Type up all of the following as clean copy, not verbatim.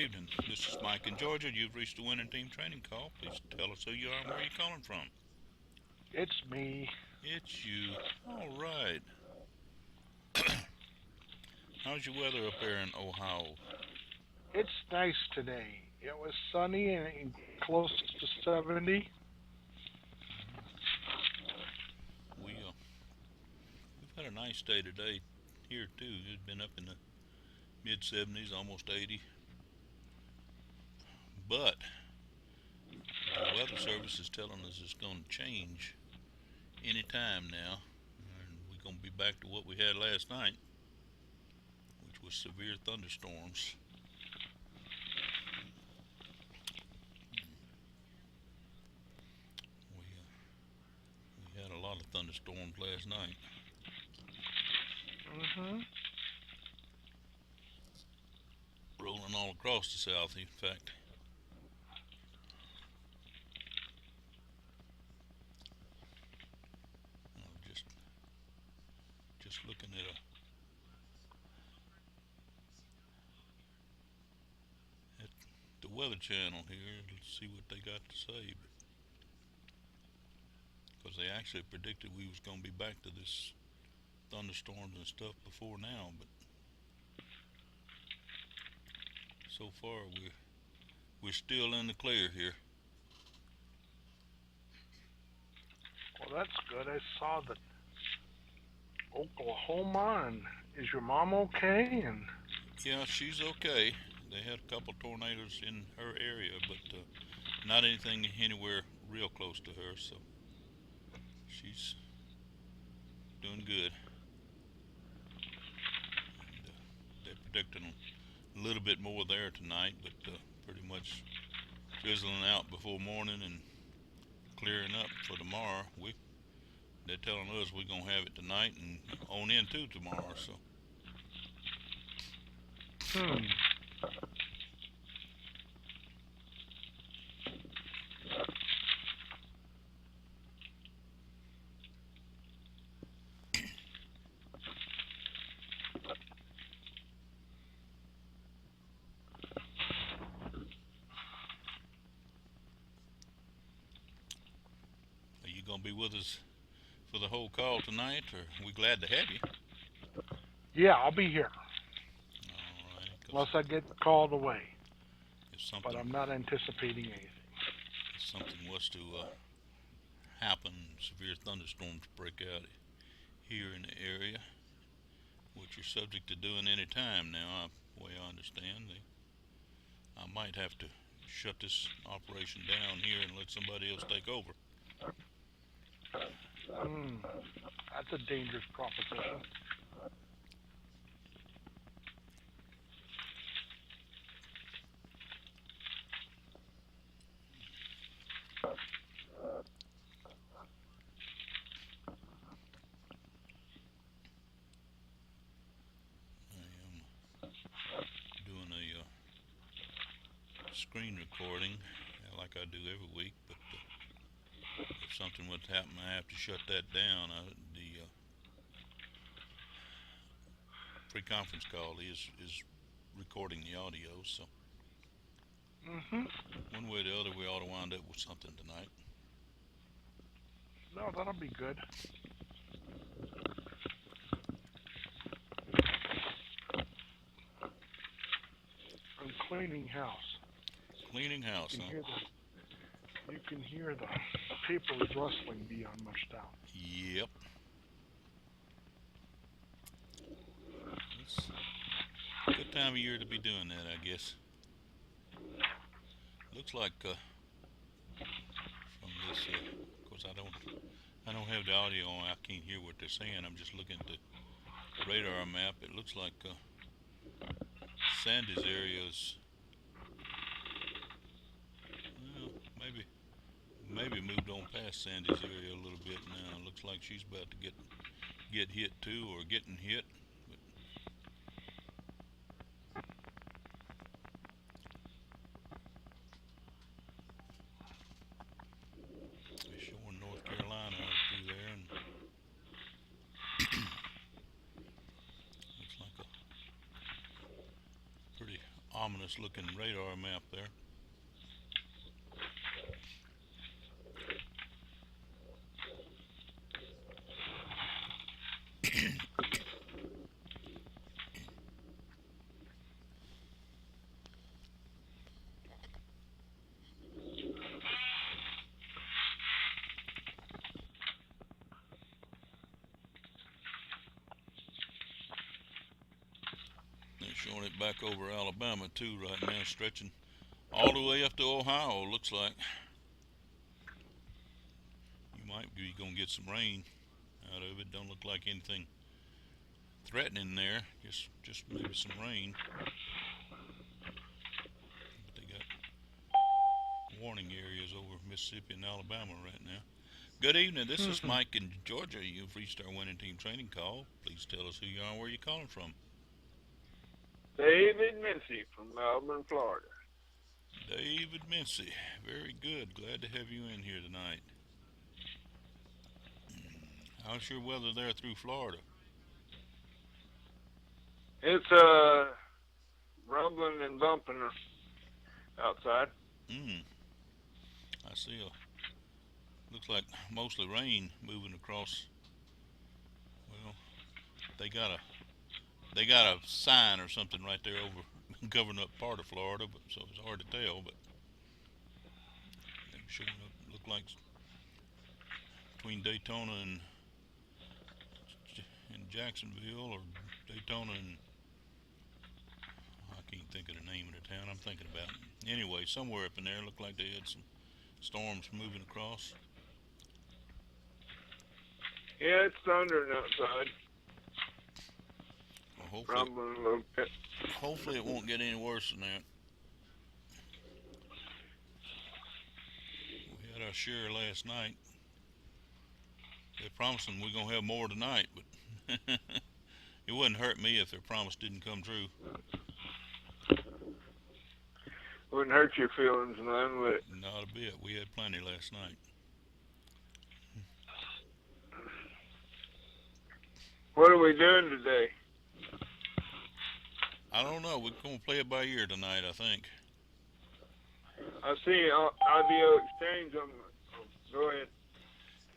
evening. This is Mike in Georgia. You've reached the winning team training call. Please tell us who you are and where you're calling from. It's me. It's you. All right. How's your weather up there in Ohio? It's nice today. It was sunny and close to 70. We've had a nice day today here too. It's been up in the mid 70s, almost 80. But the weather service is telling us it's going to change any time now, and we're going to be back to what we had last night, which was severe thunderstorms. We had a lot of thunderstorms last night. hmm Rolling all across the south, in fact. Just looking at the Weather Channel here. Let's see what they got to say. Because they actually predicted we was going to be back to this thunderstorms and stuff before now, but so far we're still in the clear here. Well, that's good. I saw that Oklahoma. And is your mom okay? And Yeah, she's okay. They had a couple tornadoes in her area, but not anything anywhere real close to her, so she's doing good. And they're predicting a little bit more there tonight, but pretty much drizzling out before morning and clearing up for tomorrow. They're telling us we're gonna have it tonight and on into tomorrow. So hmm, are you gonna be with us for the whole call tonight, or we glad to have you? yeah, I'll be here All right, because unless I get called away. if But something I'm not anticipating anything. if something was to happen, severe thunderstorms break out here in the area, which you're subject to doing any time now. The way I understand, I might have to shut this operation down here and let somebody else take over. Hmm, that's a dangerous proposition. I am doing a screen recording like I do every week, but if something would happen, I have to shut that down. The pre-conference call is recording the audio, so hmm one way or the other, we ought to wind up with something tonight. No, that'll be good. I'm cleaning house. Cleaning house, You can huh? hear the papers rustling beyond my doubt. Yep. It's a good time of year to be doing that, I guess. Looks like from this, of course, I don't have the audio on. I can't hear what they're saying. I'm just looking at the radar map. It looks like Sandy's area is, well, maybe moved on past Sandy's area a little bit now. Looks like she's about to get hit too, or getting hit. But they're showing North Carolina through there, and looks like a pretty ominous looking radar map there. They're showing it back over Alabama too right now, stretching all the way up to Ohio, looks like. You might be going to get some rain out of it. Don't look like anything threatening there, just maybe some rain. But they got warning areas over Mississippi and Alabama right now. Good evening, this is Mike in Georgia. You've reached our winning team training call. Please tell us who you are and where you're calling from. David Mincy from Melbourne, Florida. David Mincy, very good. Glad to have you in here tonight. How's your weather there through Florida? It's rumbling and bumping outside. I see looks like mostly rain moving across. Well, they got a sign or something right there over covering up part of Florida, but so it's hard to tell. But they're showing up. Look like between Daytona and Jacksonville, or Daytona and I can't think of the name of the town. I'm thinking about it. Anyway, somewhere up in there, looked like they had some storms moving across. Yeah, it's thundering outside. Well, Rumbling a little bit. hopefully it won't get any worse than that. We had our share last night. They're promising we're going to have more tonight, but it wouldn't hurt me if their promise didn't come true. Wouldn't hurt your feelings none, would it? Not a bit. We had plenty last night. What are we doing today? I don't know. We're going to play it by ear tonight, I think. I see audio exchange on go ahead.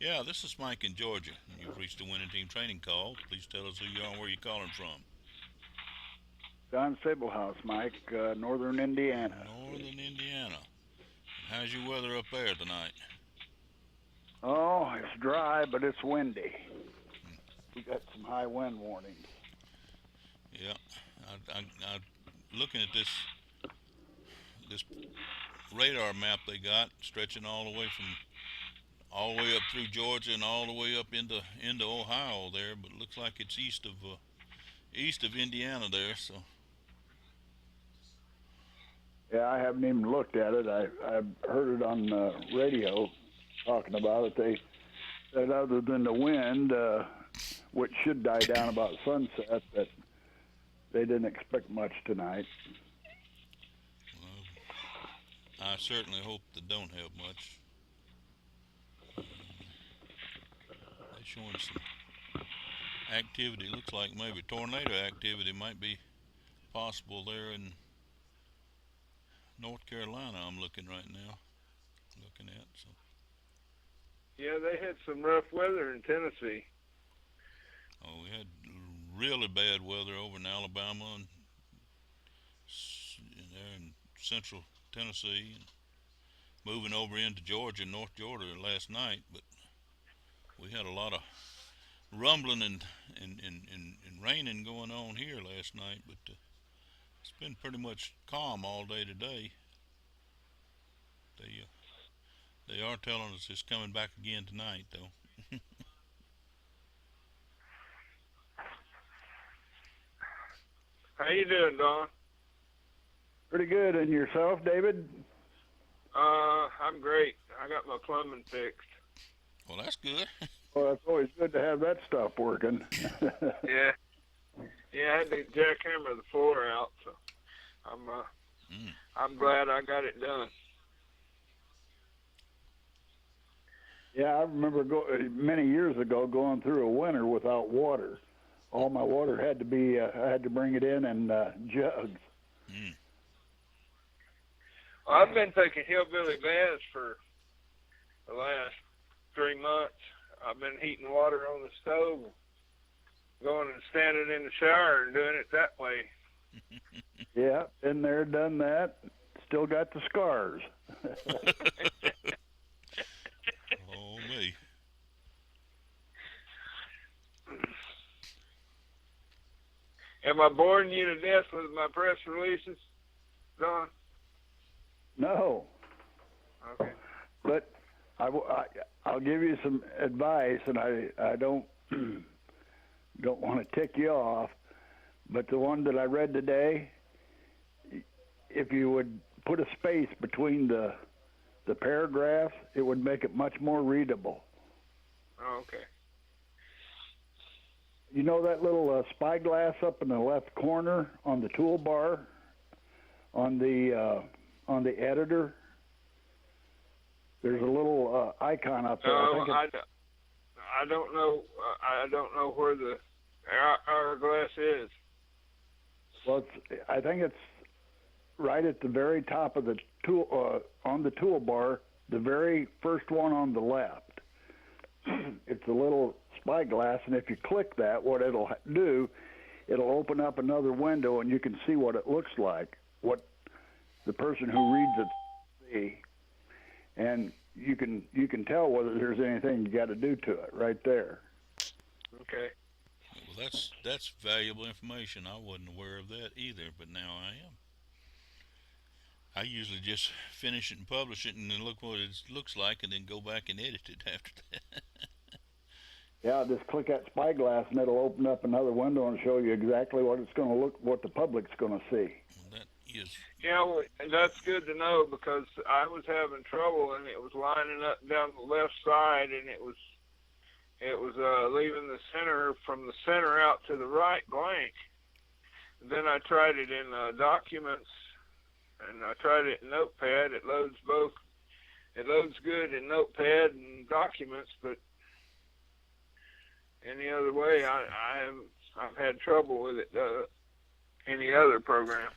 Yeah, this is Mike in Georgia. You've reached the winning team training call. Please tell us who you are and where you're calling from. Don Sablehouse, Mike, Northern Indiana. Northern Indiana. How's your weather up there tonight? Oh, it's dry, but it's windy. We got some high wind warnings. Yeah, I looking at this radar map they got, stretching all the way up through Georgia and all the way up into Ohio there, but it looks like it's east of Indiana there. So Yeah, I haven't even looked at it. I've heard it on the radio talking about it. They said other than the wind, which should die down about sunset, that they didn't expect much tonight. well, I certainly hope they don't have much. They're showing some activity. Looks like maybe tornado activity might be possible there in North Carolina. I'm looking right now. So Yeah, they had some rough weather in Tennessee. we had really bad weather over in Alabama and there in central Tennessee, and moving over into Georgia and North Georgia last night. But we had a lot of rumbling and raining going on here last night. But it's been pretty much calm all day today. They are telling us it's coming back again tonight, though. How you doing, Don? Pretty good. And yourself, David? I'm great. I got my plumbing fixed. Well, that's good. Well, it's always good to have that stuff working. Yeah. Yeah, I had to jackhammer the floor out, so I'm glad I got it done. Yeah, I remember many years ago going through a winter without water. All my water had to be, I had to bring it in jugs. I've been taking hillbilly baths for the last 3 months. I've been heating water on the stove, going and standing in the shower and doing it that way. Yeah, been there, done that. Still got the scars. Oh, me. Am I boring you to death with my press releases, Don? No, Okay. but I'll give you some advice, and I don't don't want to tick you off, but the one that I read today, if you would put a space between the paragraphs, it would make it much more readable. Oh, okay. You know that little spyglass up in the left corner on the toolbar on the editor? There's a little icon up there. No, I don't know. I don't know where the hourglass is. Well, I think it's right at the very top of the tool on the toolbar, the very first one on the left. It's a little spyglass, and if you click that, what it'll do, it'll open up another window, and you can see what it looks like, what the person who reads it see, and you can tell whether there's anything you got to do to it right there. Okay. Well, that's valuable information. I wasn't aware of that either, but now I am. I usually just finish it and publish it and then look what it looks like and then go back and edit it after that. Yeah, just click that spyglass and it'll open up another window and show you exactly what it's going to look, what the public's going to see. Well, that is. Yeah, well, that's good to know because I was having trouble and it was lining up down the left side and it was leaving the center from the center out to the right blank. Then I tried it in Documents and I tried it in Notepad. It loads both. It loads good in Notepad and Documents, but any other way, I've had trouble with it. Any other program.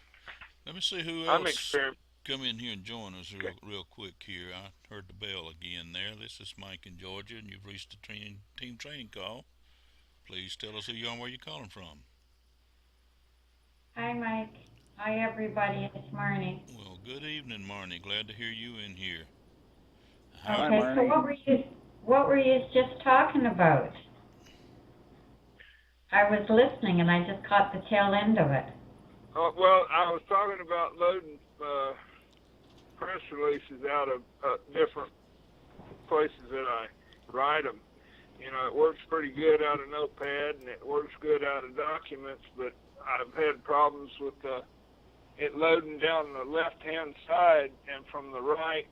Let me see who I'm else come in here and join us real quick here. I heard the bell again there. This is Mike in Georgia, and you've reached the team training call. Please tell us who you are and where you're calling from. Hi, Mike. Hi, everybody. It's Marnie. Well, good evening, Marnie. Glad to hear you in here. Hi, Okay, Marnie. so what were you just talking about? I was listening and I just caught the tail end of it. Well, I was talking about loading press releases out of different places that I write them. You know, it works pretty good out of Notepad and it works good out of Documents, but I've had problems with it loading down the left-hand side and from the right,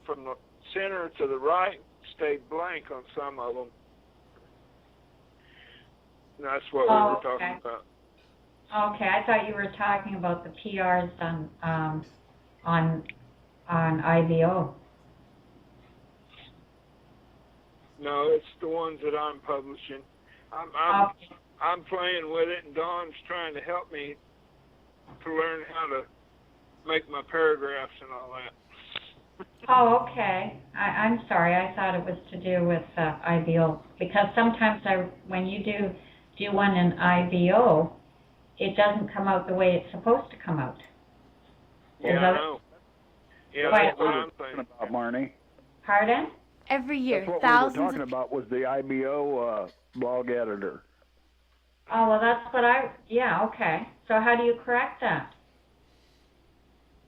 from the center to the right, stayed blank on some of them. And that's what we were talking about. Okay, I thought you were talking about the PRs on IBO. No, it's the ones that I'm publishing. I'm playing with it, and Dawn's trying to help me to learn how to make my paragraphs and all that. Oh, okay. I'm sorry. I thought it was to do with IBO because sometimes when you do one in IBO, it doesn't come out the way it's supposed to come out. Yeah, I know. Yeah, that's what I'm saying. About Marnie. Pardon? Every year, That's what thousands we were talking about was the IBO blog editor. Oh, well, that's what yeah, okay. So how do you correct that?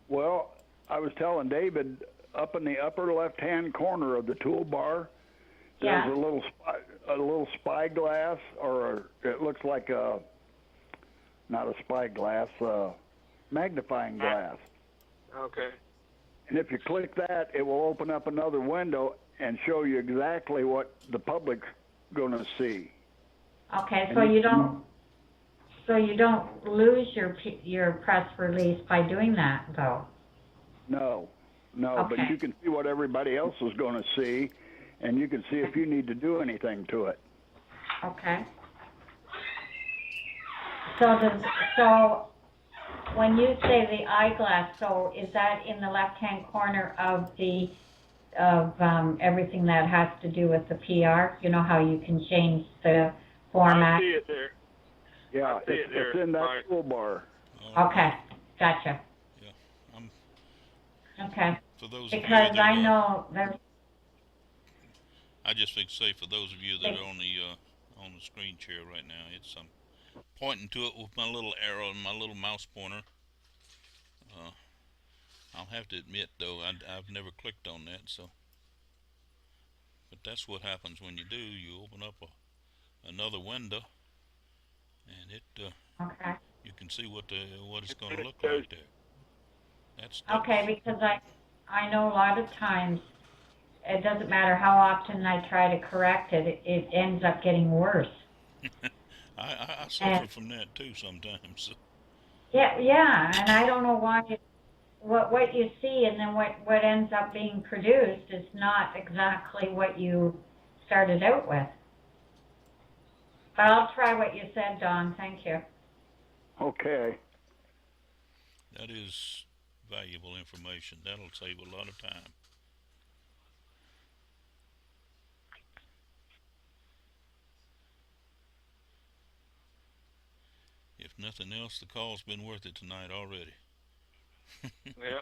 Well, I was telling David, up in the upper left-hand corner of the toolbar, there's a little spyglass, or it looks like not a spyglass, magnifying glass. Okay. And if you click that, it will open up another window and show you exactly what the public's going to see. Okay, so you don't lose your press release by doing that, though. No, Okay. but you can see what everybody else is going to see, and you can see if you need to do anything to it. Okay. So when you say the eyeglass, so is that in the left-hand corner of everything that has to do with the PR? You know how you can change the format? I see it there. Yeah, I see it there. it's in that Right. toolbar. Okay, gotcha. Yeah, I'm, Okay, for those of you because that I are, know there's, I just think say for those of you that are on the screen share right now, it's pointing to it with my little arrow and my little mouse pointer. I'll have to admit though, I've never clicked on that, so. But that's what happens when you do. You open up another window, and okay. you can see what it's going to look like there. That's Okay, because I know a lot of times, it doesn't matter how often I try to correct it, it ends up getting worse. I suffer from that too sometimes. Yeah, and I don't know why what you see and then what ends up being produced is not exactly what you started out with. But I'll try what you said, Don. Thank you. Okay. That is valuable information. That'll save a lot of time. If nothing else, the call's been worth it tonight already. Yeah.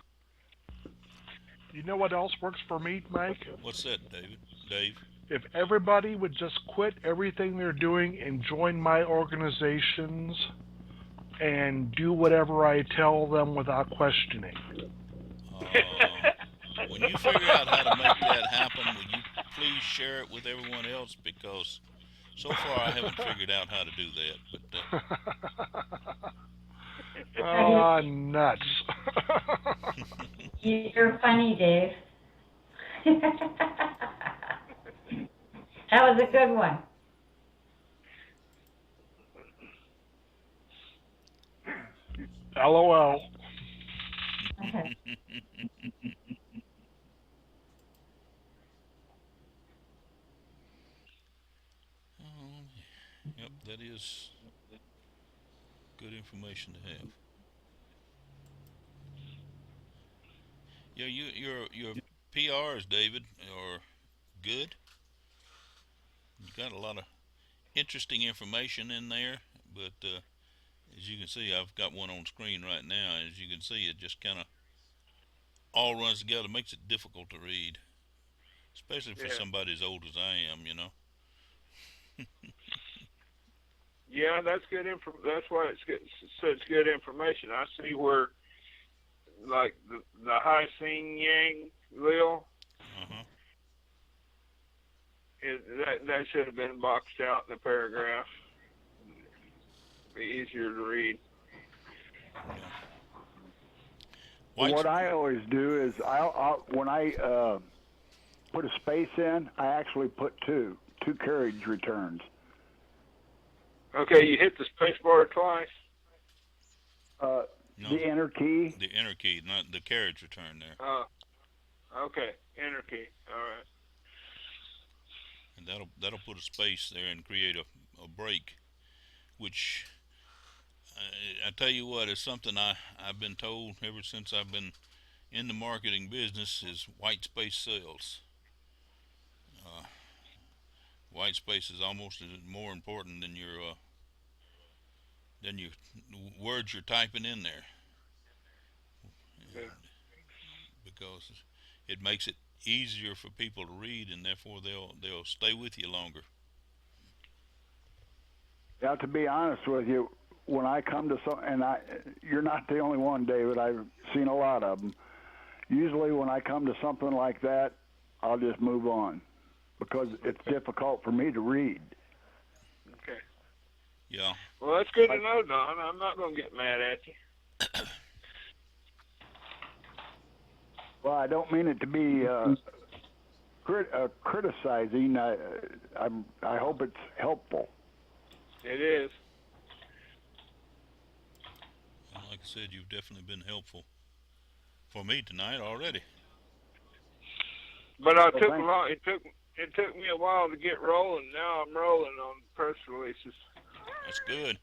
You know what else works for me, Mike? What's that, Dave? If everybody would just quit everything they're doing and join my organizations and do whatever I tell them without questioning. When you figure out how to make that happen, will you please share it with everyone else? Because so far I haven't figured out how to do that. But Nuts. You're funny, Dave. That was a good one. LOL. Okay. Yep, that is good information to have. Yeah, your PRs, David, are good. You got a lot of interesting information in there, but as you can see, I've got one on screen right now. As you can see, it just kind of all runs together, makes it difficult to read, especially for somebody as old as I am, you know. Yeah, that's good that's why it's such good information. I see where, like, the Hai Sing Yang Lil, that should have been boxed out in the paragraph. Be easier to read. Yeah. What I always do is when I put a space in, I actually put two carriage returns. Okay, you hit the space bar twice. No, the enter key. The enter key, not the carriage return there. Okay, enter key. All right. And that'll put a space there and create a break, which I tell you what is something I've been told ever since I've been in the marketing business is white space sales. White space is almost more important than your words you're typing in there, because it makes it easier for people to read, and therefore they'll stay with you longer. Yeah, to be honest with you, when I come to you're not the only one, David. I've seen a lot of them. Usually, when I come to something like that, I'll just move on because it's difficult for me to read. Okay. Yeah. Well, that's good to know, Don. I'm not going to get mad at you. Well, I don't mean it to be criticizing. I hope it's helpful. It is. Well, like I said, you've definitely been helpful for me tonight already. But I took a lot. It took me a while to get rolling. Now I'm rolling on press releases. That's good.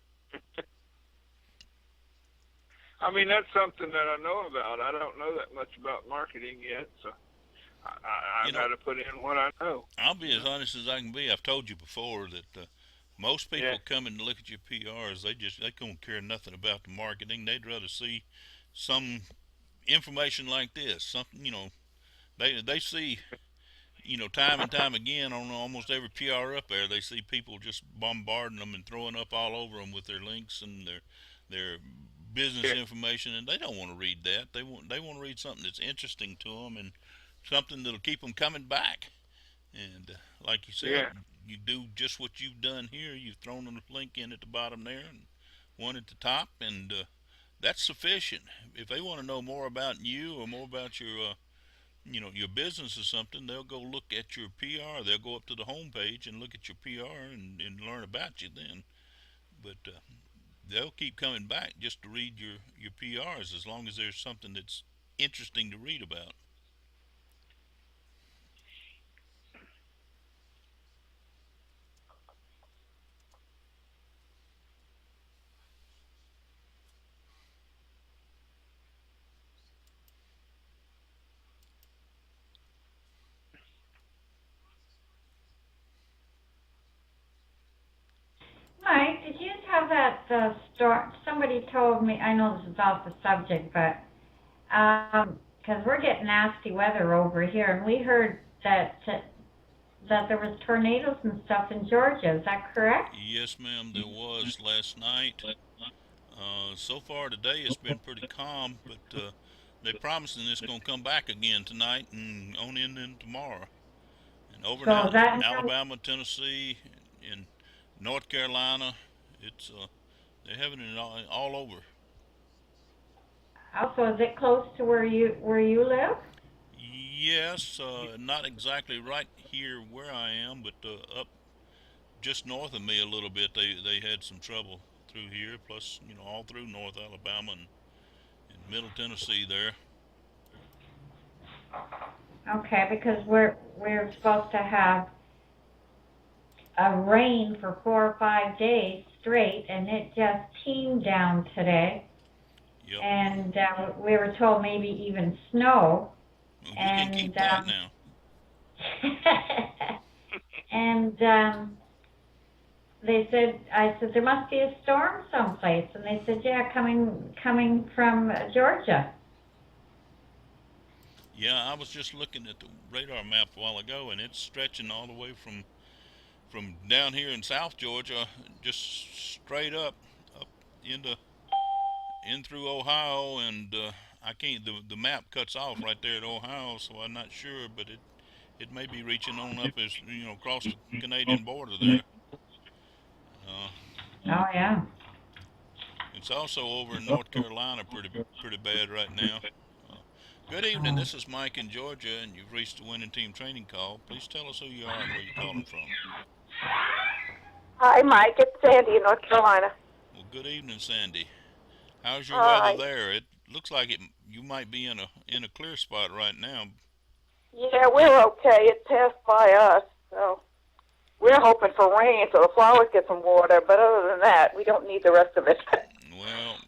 I mean, that's something that I know about. I don't know that much about marketing yet, so I've got to put in what I know. I'll be as honest as I can be. I've told you before that most people Yeah. come and look at your PRs. They don't care nothing about the marketing. They'd rather see some information like this. Something they see time and time again on almost every PR up there. They see people just bombarding them and throwing up all over them with their links and their business information, and they don't want to read that. They want to read something that's interesting to them and something that'll keep them coming back. And like you said, you do just what you've done here. You've thrown a link in at the bottom there and one at the top, and that's sufficient. If they want to know more about you or more about your business or something, they'll go look at your PR. They'll go up to the home page and look at your PR and learn about you then. But they'll keep coming back just to read your PRs as long as there's something that's interesting to read about. Mike, did you have that storm? Somebody told me, I know this is off the subject, but because we're getting nasty weather over here, and we heard that there was tornadoes and stuff in Georgia. Is that correct? Yes, ma'am, there was last night. So far today it's been pretty calm, but they're promising it's going to come back again tonight and on in tomorrow. And over So now, that Alabama, Tennessee, and North Carolina, it's they're having it all over. also, is it close to where you live? Yes, not exactly right here where I am, but up just north of me a little bit. They had some trouble through here. Plus, all through North Alabama and Middle Tennessee there. Okay, because we're supposed to have a rain for 4 or 5 days straight, and it just teamed down today. Yep. And we were told maybe even snow. Well, you and can keep that now. and I said there must be a storm someplace, and they said, yeah, coming from Georgia. Yeah, I was just looking at the radar map a while ago, and it's stretching all the way from down here in South Georgia, just straight up in through Ohio, and I can't. The map cuts off right there at Ohio, so I'm not sure, but it may be reaching on up as across the Canadian border there. Oh yeah. It's also over in North Carolina, pretty bad right now. Good evening. This is Mike in Georgia, and you've reached the winning team training call. Please tell us who you are and where you're calling from. Hi, Mike. It's Sandy in North Carolina. Well, good evening, Sandy. How's your Hi. weather there? It looks like you might be in a clear spot right now. Yeah, we're okay. It passed by us, so we're hoping for rain so the flowers get some water. But other than that, we don't need the rest of it. Well,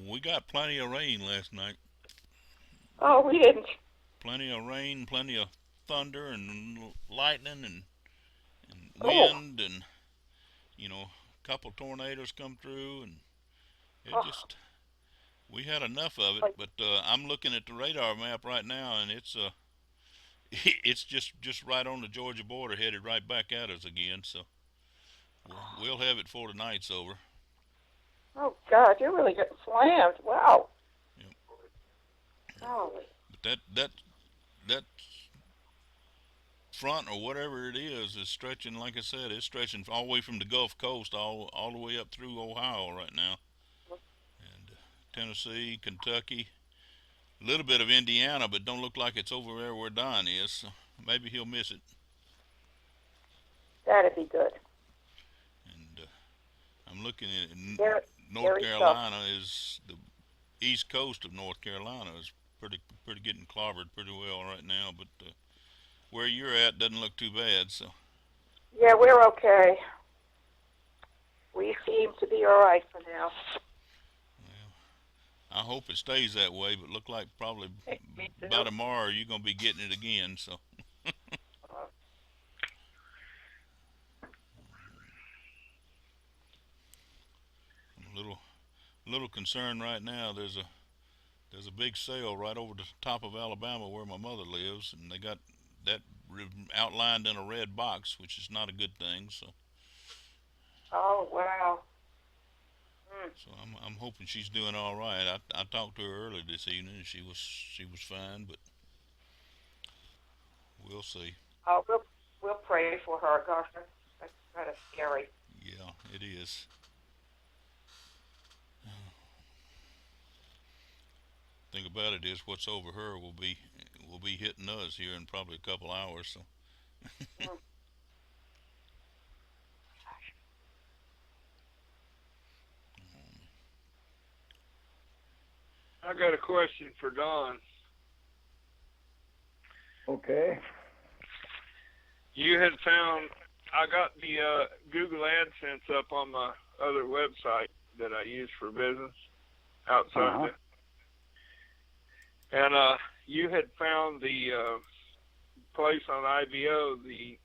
we got plenty of rain last night. Oh, we didn't. Plenty of rain, plenty of thunder and lightning and wind, and a couple tornadoes come through, and it just we had enough of it. But I'm looking at the radar map right now, and it's just right on the Georgia border, headed right back at us again. So we'll have it before the night's over. Oh God, you're really getting slammed. Wow. Yep. Golly. But that front or whatever it is stretching. Like I said, it's stretching all the way from the Gulf Coast all the way up through Ohio right now, and Tennessee, Kentucky, a little bit of Indiana, but don't look like it's over there where Don is. So maybe he'll miss it. That'd be good. And I'm looking at North Very Carolina is the east coast of North Carolina is pretty getting clobbered pretty well right now, but where you're at doesn't look too bad. So Yeah, we're okay. We seem to be all right for now. I hope it stays that way, but look like probably Me too. by tomorrow you're gonna be getting it again. So I'm a little concerned right now. There's a big sale right over the top of Alabama where my mother lives, and they got that outlined in a red box, which is not a good thing. Oh, wow. So I'm hoping she's doing all right. I talked to her earlier this evening, and she was fine, but we'll see. Oh, we'll pray for her. Gosh, that's kind of scary. Yeah, it is. Thing about it is, what's over her will be hitting us here in probably a couple hours. So. I got a question for Don. Okay. You had found, I got the Google AdSense up on my other website that I use for business outside and you had found the place on IBO, the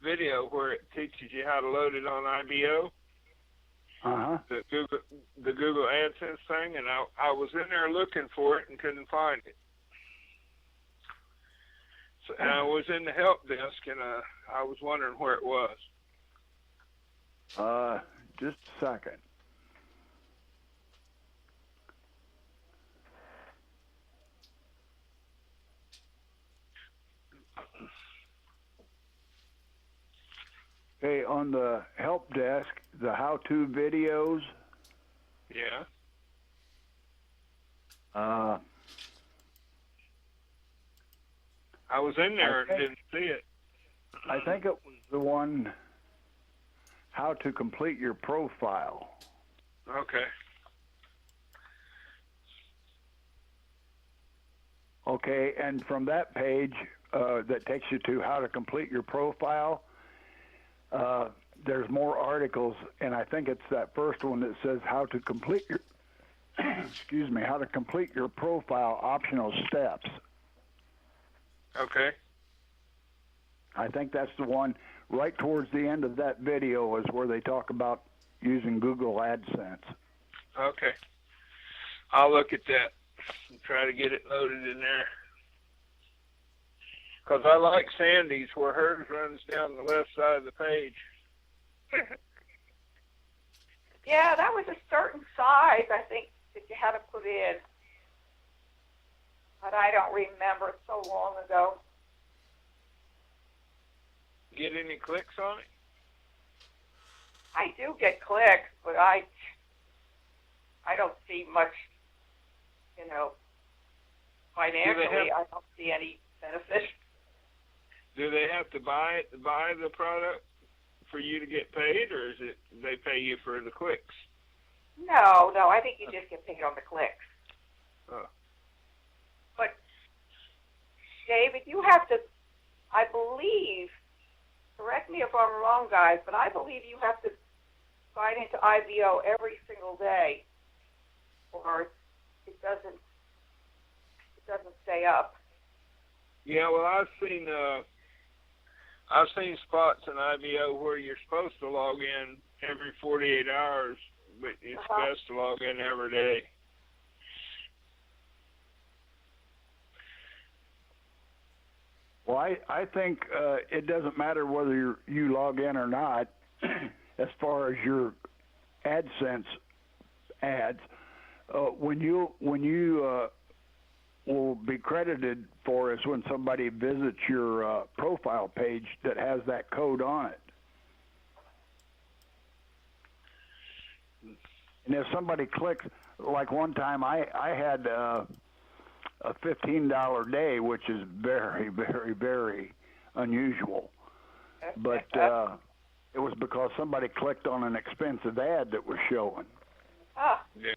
video where it teaches you how to load it on IBO. The Google AdSense thing, and I was in there looking for it and couldn't find it. So, and I was in the help desk, and I was wondering where it was. Just a second. Okay, on the help desk, the how-to videos. Yeah. I was in there and didn't see it. I think it was the one, how to complete your profile. Okay. Okay, and from that page that takes you to how to complete your profile, there's more articles, and I think it's that first one that says how to complete your how to complete your profile optional steps. Okay. I think that's the one right towards the end of that video is where they talk about using Google AdSense. Okay. I'll look at that and try to get it loaded in there. Because I like Sandy's where hers runs down the left side of the page. Yeah, that was a certain size, I think, that you had to put in. But I don't remember. It's so long ago. Get any clicks on it? I do get clicks, but I don't see much, financially, I don't see any benefit. Do they have to buy the product for you to get paid, or is it they pay you for the clicks? No, I think you just get paid on the clicks. Oh. But, David, you have to, I believe, correct me if I'm wrong, guys, but I believe you have to sign into IBO every single day, or it doesn't stay up. Yeah, well, I've seen spots in IBO where you're supposed to log in every 48 hours, but it's best to log in every day. Well, I think it doesn't matter whether you log in or not as far as your AdSense ads. When you will be credited for is when somebody visits your profile page that has that code on it. And if somebody clicks, like one time I had a $15 day, which is very, very, very unusual. But it was because somebody clicked on an expensive ad that was showing. Yeah.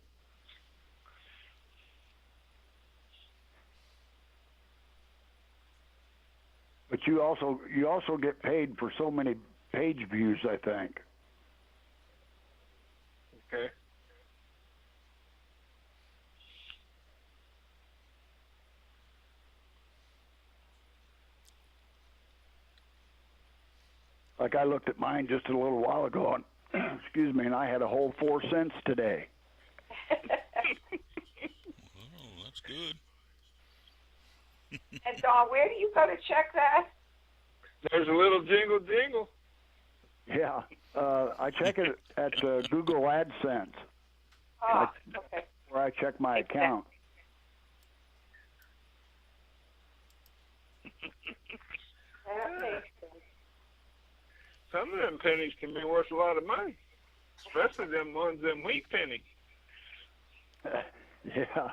But you also get paid for so many page views, I think. Okay. Like I looked at mine just a little while ago, and excuse me, and I had a whole 4 cents today. Oh, that's good. And Dawn, where do you go to check that? There's a little jingle jingle. Yeah, I check it at Google AdSense, Ah, okay. where I check my account. That makes sense. Some of them pennies can be worth a lot of money, especially them wheat pennies. Yeah.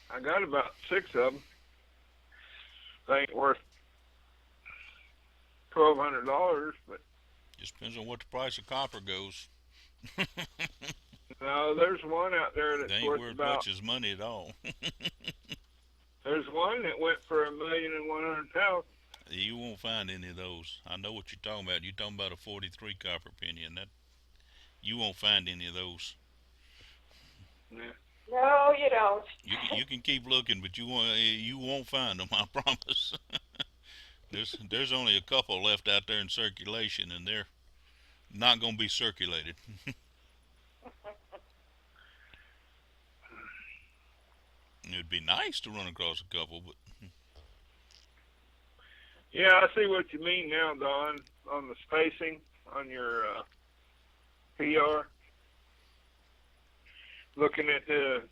I got about 6 of them. They ain't worth $1,200, but Just depends on what the price of copper goes. no, there's one out there They that's ain't worth worth about. much as money at all. There's one that went for $1,100,000. You won't find any of those. I know what you're talking about. You're talking about a 43 copper penny, and that you won't find any of those. Yeah. No, you don't. You can keep looking, but you won't find them. I promise. There's only a couple left out there in circulation, and they're not going to be circulated. It'd be nice to run across a couple, but Yeah, I see what you mean now, Don, on the spacing on your PR. Looking at the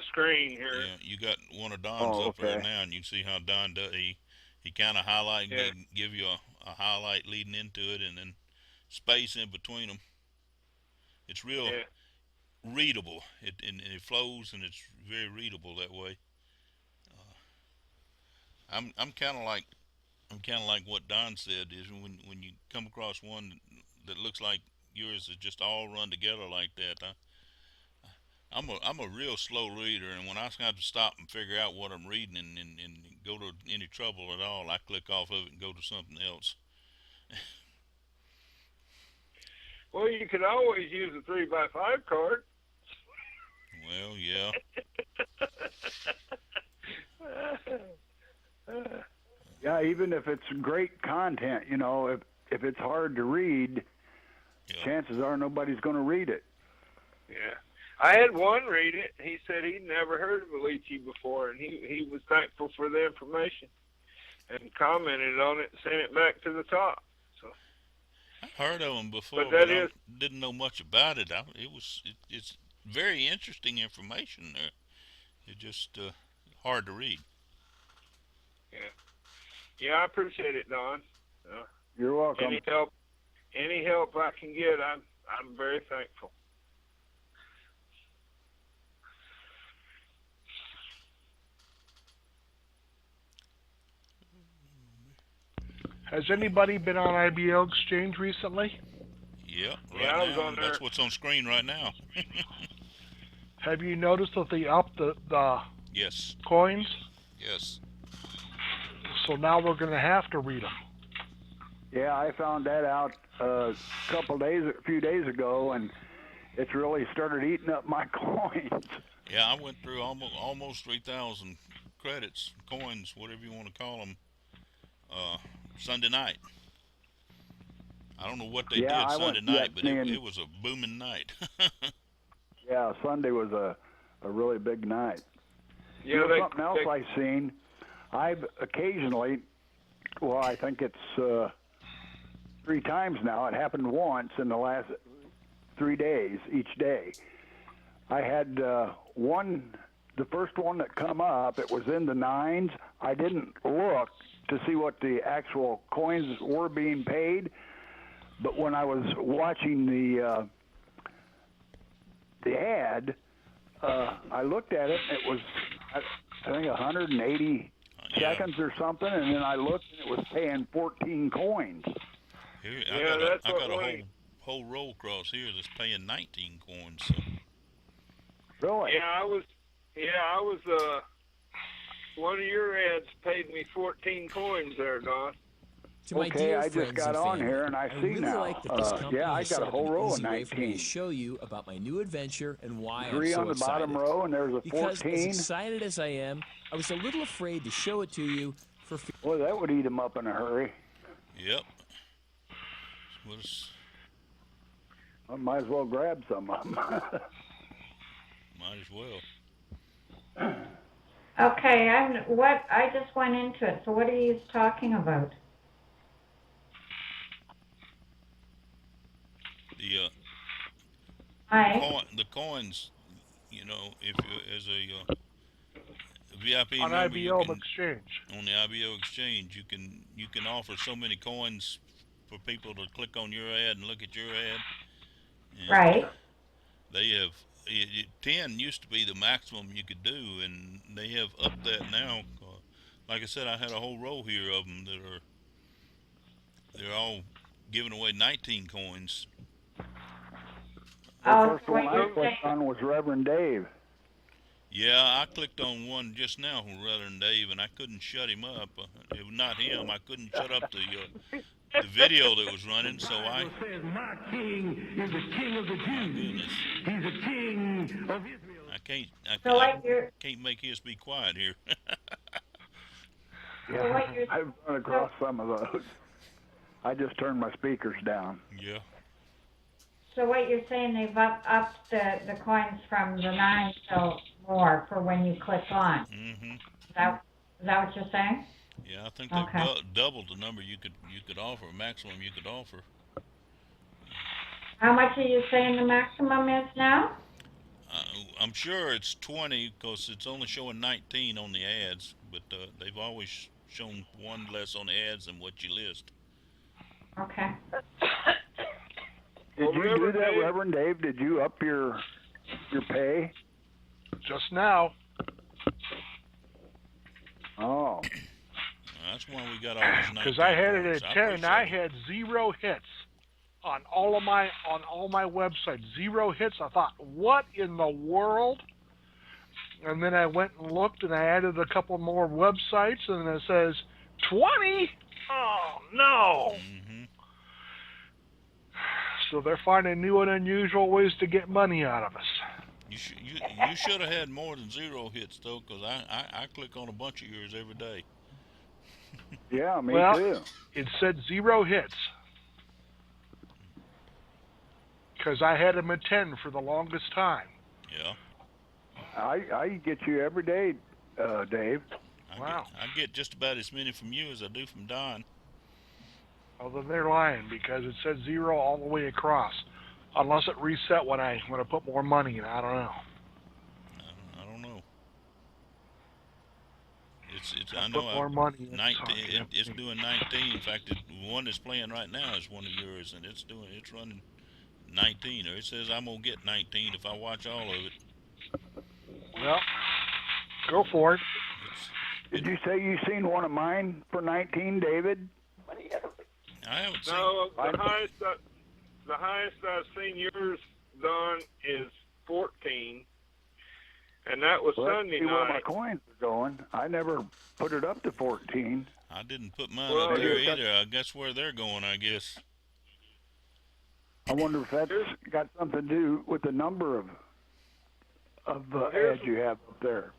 screen here. yeah, you got one of Don's up there now, and you can see how Don does. He kind of highlight, Yeah. give you a highlight leading into it, and then space in between them. It's real Yeah. readable. It flows, and it's very readable that way. I'm kind of like what Don said is when you come across one that looks like yours is just all run together like that. I'm a real slow reader, and when I have to stop and figure out what I'm reading and go to any trouble at all, I click off of it and go to something else. Well, you could always use a 3x5 card. Well, yeah. Yeah, even if it's great content, you know, if it's hard to read, Yeah. chances are nobody's going to read it. Yeah. I had one read it. He said he'd never heard of Alici before, and he was thankful for the information and commented on it and sent it back to the top. So I've heard of them before, But but that I is- didn't know much about it. It's very interesting information there. It's just hard to read. yeah, I appreciate it, Don. You're welcome. Any help I can get, I'm very thankful. Has anybody been on IBO Exchange recently? Yep, right Yeah, I was now, on that's there. what's on screen right now. Have you noticed that they upped the Yes, coins? yes. So now we're going to have to read them. Yeah, I found that out a few days ago, and it's really started eating up my coins. Yeah, I went through almost 3,000 credits, coins, whatever you want to call them, Sunday night. I don't know what they Yeah, did I Sunday went- night, yeah, but man. it was a booming night. Yeah, Sunday was a really big night. Yeah, You know, something else I've seen, I've occasionally, well, I think it's 3 times now. It happened once in the last 3 days, each day. I had the first one that come up, it was in the 9s. I didn't look to see what the actual coins were being paid, but when I was watching the ad, I looked at it, and it was, I think, 180 Yeah. seconds or something, and then I looked, and it was paying 14 coins. Here, Yeah, that's I what got a Wayne- whole roll across here that's paying 19 coins. So. Really? Yeah, I was. One of your ads paid me 14 coins there, Don. To my Okay, dear I just friends got and on family, here and I see really now. like that this company Yeah, I has got set a up whole an row of easy way for me 19. to show you about my new adventure and why 3 I'm so on the excited. bottom row, and there's a Because as 14. excited as I am, I was a little afraid to show it to you for Boy, that would eat them up in a hurry. Yep. What is, I might as well grab some of them. might as well. Okay, I just went into it, so what are you talking about? The I, the coins, you know, if you as a VIP On member, you IBO can, exchange. on the IBO exchange, you can offer so many coins for people to click on your ad and look at your ad. And right, they have 10 used to be the maximum you could do, and they have upped that now. Like I said, I had a whole row here of them they're all giving away 19 coins. The oh, first what one I you're clicked saying, on was Reverend Dave. Yeah, I clicked on one just now from Reverend Dave, and I couldn't shut him up. It was not him. I couldn't shut up the video that was running, so I. Says, my king is the king of the My Jews. goodness, He's the king of Israel. so I what you're, can't make his be quiet here. so what you're, I've run across some of those. I just turned my speakers down. Yeah. so what you're saying, they've upped the coins from the 9 till more for when you click on. Mhm. Is that what you're saying? Yeah, I think they've Okay. doubled the number you could offer, maximum you could offer. How much are you saying the maximum is now? I'm sure it's 20 because it's only showing 19 on the ads, but they've always shown one less on the ads than what you list. Okay. Did you do Reverend that, Dave- Reverend Dave? Did you up your pay? Just now. Oh, That's why we got all these 19 Because I had it coins. at 10, and I appreciate it. had 0 hits on all my websites. 0 hits. I thought, what in the world? And then I went and looked, and I added a couple more websites, and it says 20. Oh no! Mhm. So they're finding new and unusual ways to get money out of us. You should have had more than 0 hits though, because I click on a bunch of yours every day. yeah, me Well- too. It said 0 hits. Because I had them at 10 for the longest time. Yeah. I get you every day, Dave. Wow. I get just about as many from you as I do from Don. Although they're lying because it said 0 all the way across. Unless it reset when I put more money in. I don't know. I don't know. It's I Put know more money in. 19. It's doing 19. In fact, the one that's playing right now is one of yours, and it's running 19. Or it says I'm gonna get 19 if I watch all of it. Well, go for it. It's, Did you say you seen one of mine for 19, David? I haven't seen. No, the highest I've seen yours done is 14, and that was Well, let's Sunday see where my night. coins are going. I never put it up to 14. I didn't put mine Well, up there here's- either. I guess where they're going. I guess. I wonder if that's got something to do with the number of here's- ads you have up there.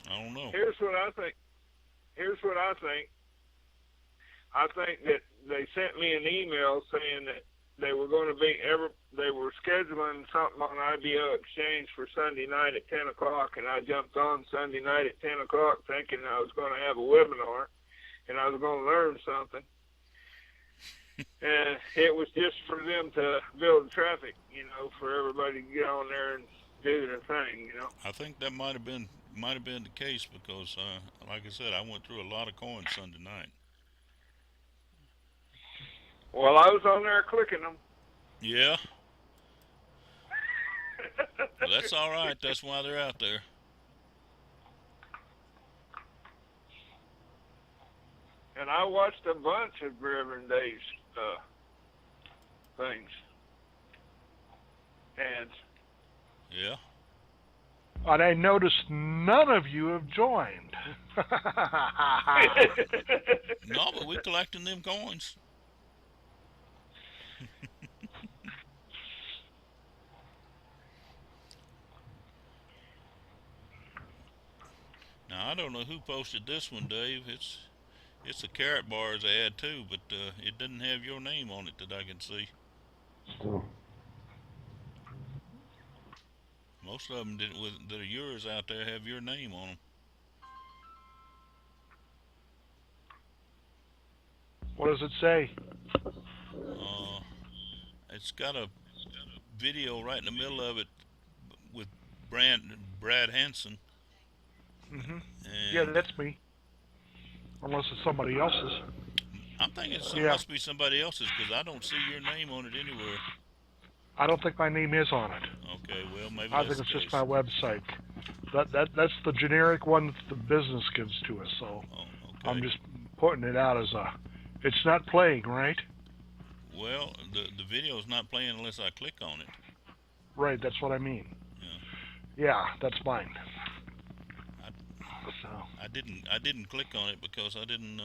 I don't know. Here's what I think. I think that they sent me an email saying that they were going to they were scheduling something on IBO Exchange for Sunday night at 10 o'clock, and I jumped on Sunday night at 10 o'clock thinking I was going to have a webinar, and I was going to learn something. And it was just for them to build traffic, for everybody to get on there and do their thing, I think that might have been the case because, like I said, I went through a lot of coins Sunday night. Well, I was on there clicking them. Yeah. Well, that's all right. That's why they're out there. And I watched a bunch of Reverend Dave's things. Ads. Yeah. And I noticed none of you have joined. No, but we're collecting them coins. Now Now I don't know who posted this one, Dave. It's a Carrot Bars ad too, but it doesn't have your name on it that I can see. Still. Most of them that are yours out there have your name on them. What does it say? It's got a video right in the middle of it with Brad Hansen. Hmm. And Yeah, that's me. Unless it's somebody else's. I'm thinking it Yeah. must be somebody else's because I don't see your name on it anywhere. I don't think my name is on it. Okay, well maybe I that's think it's the just case. my website. That's the generic one that the business gives to us. So Oh, okay. I'm just putting it out as a. It's not playing, right? Well, the video's not playing unless I click on it. Right. That's what I mean. Yeah. Yeah, that's mine. I- So I didn't click on it because I didn't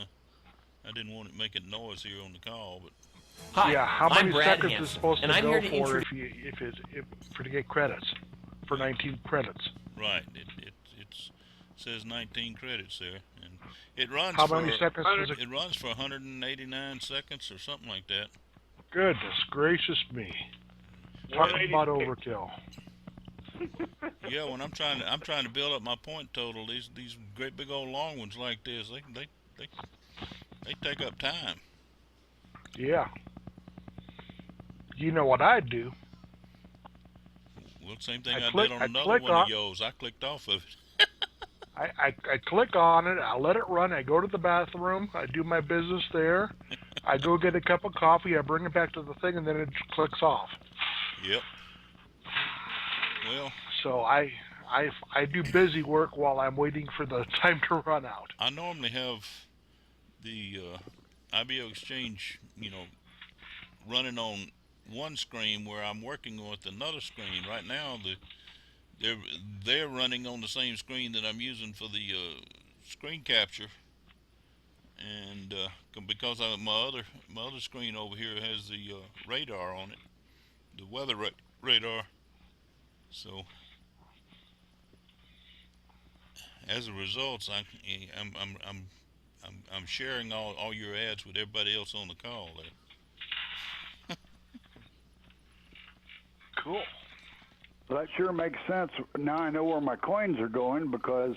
want it making noise here on the call. But Hi, yeah, how I'm many Brad seconds Hansen, is supposed and to I'm go here to for introduce. to get credits for 19 credits? right, it says 19 credits there, and it runs How for many seconds does it? it runs for 189 seconds or something like that. Goodness gracious me! Talking about 180. overkill. Yeah, when I'm trying to build up my point total, these great big old long ones like this, they take up time. Yeah. You know what I'd do? Well, same thing I I click- did on I another click one on- of yours. I clicked off of it. I click on it, I let it run, I go to the bathroom, I do my business there, I go get a cup of coffee, I bring it back to the thing, and then it clicks off. Yep. Well, So I do busy work while I'm waiting for the time to run out. I normally have the IBO Exchange, running on one screen where I'm working with another screen. Right now, they're running on the same screen that I'm using for the screen capture, and because my other screen over here has the radar on it, the weather radar. So as a result, I'm sharing all your ads with everybody else on the call there. Cool. That sure makes sense. Now I know where my coins are going because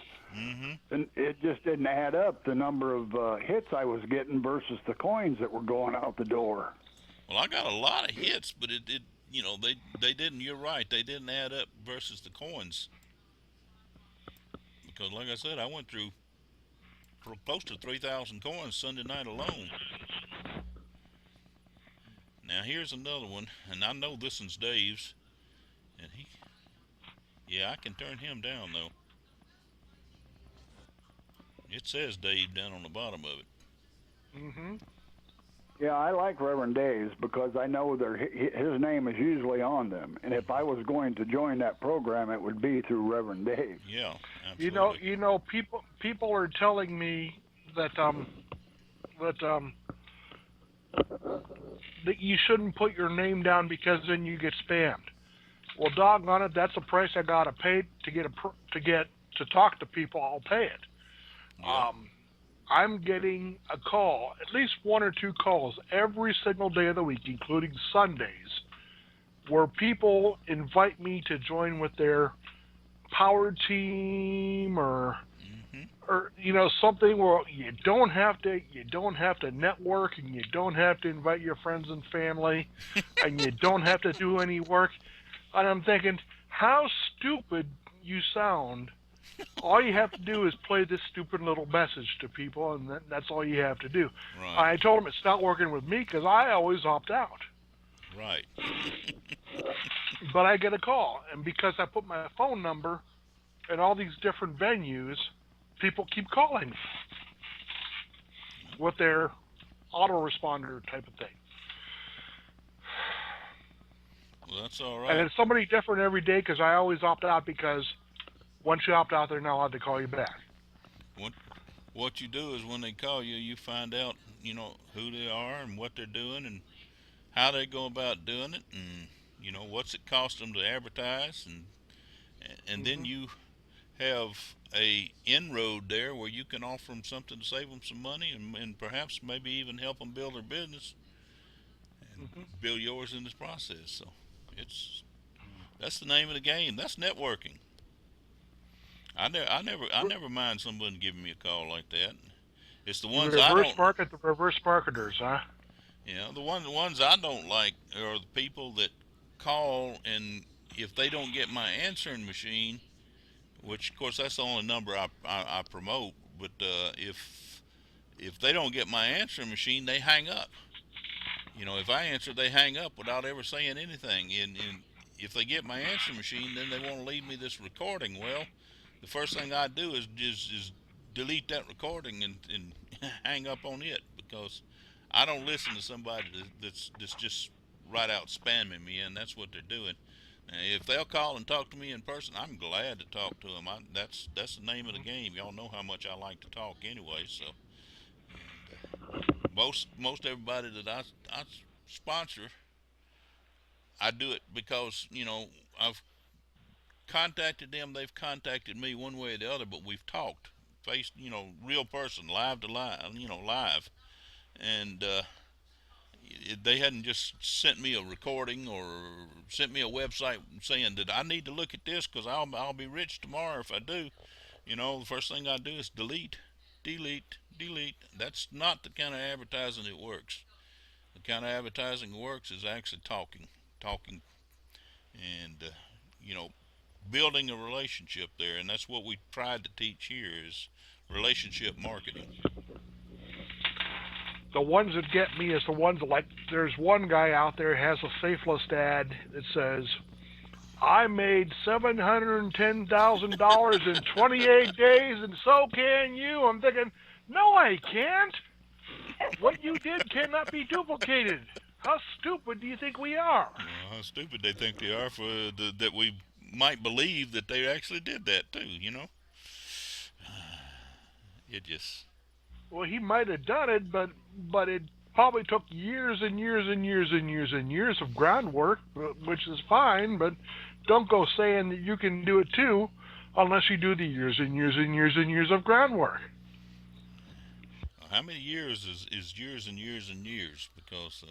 and it just didn't add up the number of hits I was getting versus the coins that were going out the door. Well, I got a lot of hits, but it they didn't. You're right. They didn't add up versus the coins. Because, like I said, I went through close to 3,000 coins Sunday night alone. Now here's another one, and I know this one's Dave's, and yeah, I can turn him down though. It says Dave down on the bottom of it. Mm-hmm. Yeah, I like Reverend Dave's because I know his name is usually on them, and if I was going to join that program, it would be through Reverend Dave. Yeah, absolutely. You know, people are telling me that that you shouldn't put your name down because then you get spammed. Well, doggone it, that's the price I gotta pay to talk to people. I'll pay it. Yeah. I'm getting a call, at least one or two calls every single day of the week, including Sundays, where people invite me to join with their power team or something where you don't have to network, and you don't have to invite your friends and family, and you don't have to do any work. And I'm thinking, how stupid you sound. All you have to do is play this stupid little message to people, and that's all you have to do. Right. I told them it's not working with me because I always opt out. Right. But I get a call, and because I put my phone number in all these different venues, people keep calling me with their autoresponder type of thing. Well, that's all And right. it's somebody different every day because I always opt out because once you opt out, they're not allowed to call you back. What you do is when they call you, you find out, who they are and what they're doing and how they go about doing it, and what's it cost them to advertise, and then you have a inroad there where you can offer them something to save them some money and perhaps maybe even help them build their business and Hmm. build yours in this process. So it's that's the name of the game. That's networking. I never mind someone giving me a call like that. It's the You ones I reverse don't. market the reverse marketers, huh? The ones I don't like are the people that call and if they don't get my answering machine, which of course that's the only number I promote, but if they don't get my answering machine, they hang up. If I answer, they hang up without ever saying anything. And if they get my answering machine, then they want to leave me this recording. Well, the first thing I do is delete that recording and hang up on it because I don't listen to somebody that's just right out spamming me, and that's what they're doing. If they'll call and talk to me in person, I'm glad to talk to them. That's the name of the game. Y'all know how much I like to talk anyway. So, most everybody that I sponsor, I do it because I've contacted them. They've contacted me one way or the other, but we've talked face, real person, live to live, live, and they hadn't just sent me a recording or sent me a website saying that I need to look at this because I'll be rich tomorrow if I do. The first thing I do is delete, delete, delete. That's not the kind of advertising that works. The kind of advertising that works is actually talking, and building a relationship there, and that's what we tried to teach here is relationship marketing. The ones that get me is the ones like there's one guy out there has a safe list ad that says, "I made $710,000 in 28 days, and so can you." I'm thinking, no, I can't. What you did cannot be duplicated. How stupid do you think we are? How stupid they think they are that we might believe that they actually did that too. It just Well, he might have done it, but it probably took years and years and years and years and years of groundwork, which is fine. But don't go saying that you can do it too, unless you do the years and years and years and years of groundwork. how many years is years and years and years? Because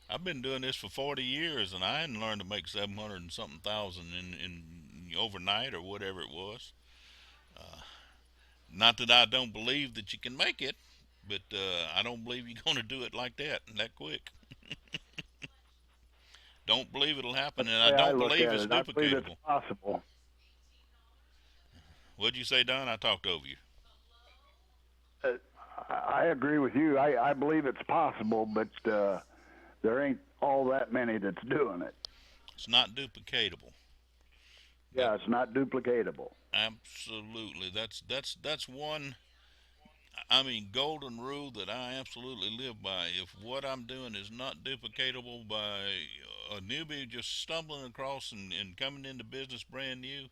I've been doing this for 40 years and I hadn't learned to make 700 and something thousand in overnight or whatever it was. Not that I don't believe that you can make it, but I don't believe you're going to do it like that quick. Don't believe it'll happen, and I The way I don't look believe at it's it, I believe it's duplicatable. possible. What'd you say, Don? I talked over you. I agree with you. I believe it's possible, but there ain't all that many that's doing it. It's not duplicatable. Yeah, it's not duplicatable. Absolutely. That's one. Golden rule that I absolutely live by. If what I'm doing is not duplicatable by a newbie just stumbling across and coming into business brand new,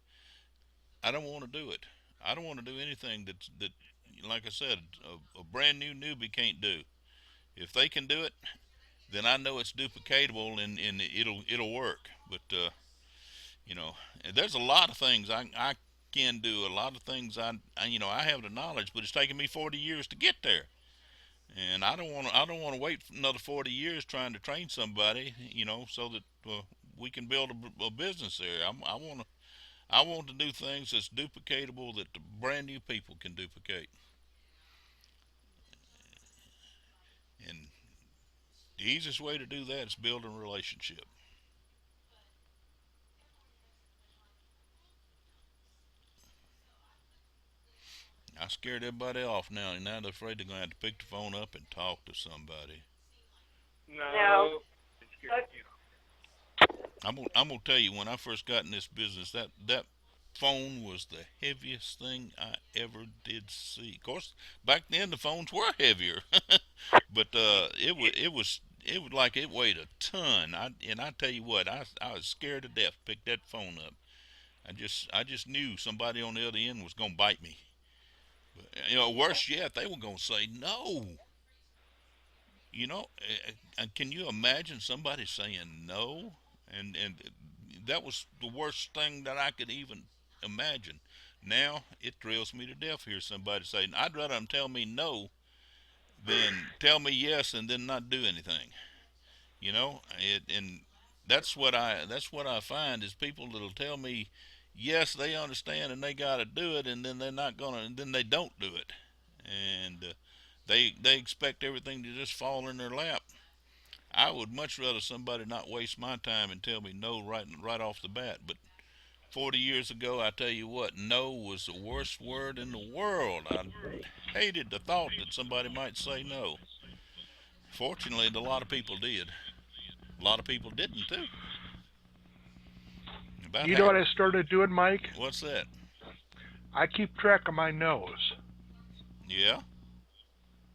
I don't want to do it. I don't want to do anything that, like I said, a brand new newbie can't do. If they can do it, then I know it's duplicatable and it'll work. But there's a lot of things I can do. A lot of things I have the knowledge, but it's taken me 40 years to get there. And I don't want to wait another 40 years trying to train somebody, so that we can build a business there. I want to do things that's duplicatable that the brand new people can duplicate. And the easiest way to do that is building a relationship. I scared everybody off now, and now they're afraid they're going to have to pick the phone up and talk to somebody. No. I'm gonna tell you, when I first got in this business, that phone was the heaviest thing I ever did see. Of course, back then the phones were heavier, but it was like it weighed a ton. I tell you what, I was scared to death to pick that phone up. I just knew somebody on the other end was gonna bite me. Worse yet, they were gonna say no. And can you imagine somebody saying no? And that was the worst thing that I could even imagine. Now it thrills me to death to hear somebody say, "I'd rather them tell me no than tell me yes and then not do anything." You know, and that's what I find is people that'll tell me yes, they understand and they got to do it, and then they're not gonna, and then they don't do it, and they expect everything to just fall in their lap. I would much rather somebody not waste my time and tell me no right off the bat. But 40 years ago, I tell you what, no was the worst word in the world. I hated the thought that somebody might say no. Fortunately, a lot of people did. A lot of people didn't too. About You know what I started doing, Mike? What's that? I keep track of my no's. Yeah.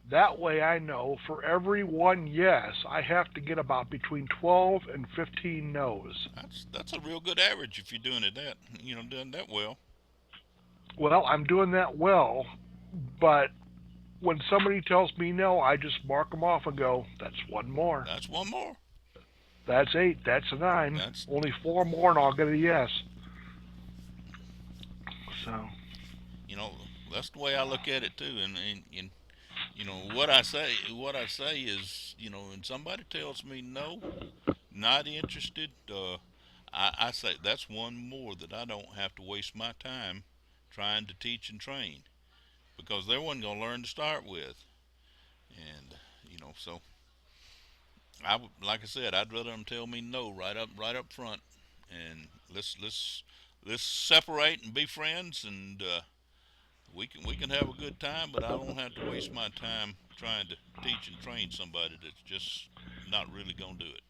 That way I know for every one yes, I have to get about between 12 and 15 no's. That's a real good average if you're doing it that doing that well. Well, I'm doing that well, but when somebody tells me no, I just mark them off and go, that's one more. That's one more. That's 8. That's a 9. That's Only 4 more and I'll get a yes. So, that's the way I look at it too. And what I say is, when somebody tells me no, not interested, I say that's one more that I don't have to waste my time trying to teach and train, because they wasn't gonna learn to start with. And so like I said, I'd rather them tell me no right up front, and let's separate and be friends, and we can have a good time, but I don't have to waste my time trying to teach and train somebody that's just not really gonna do it.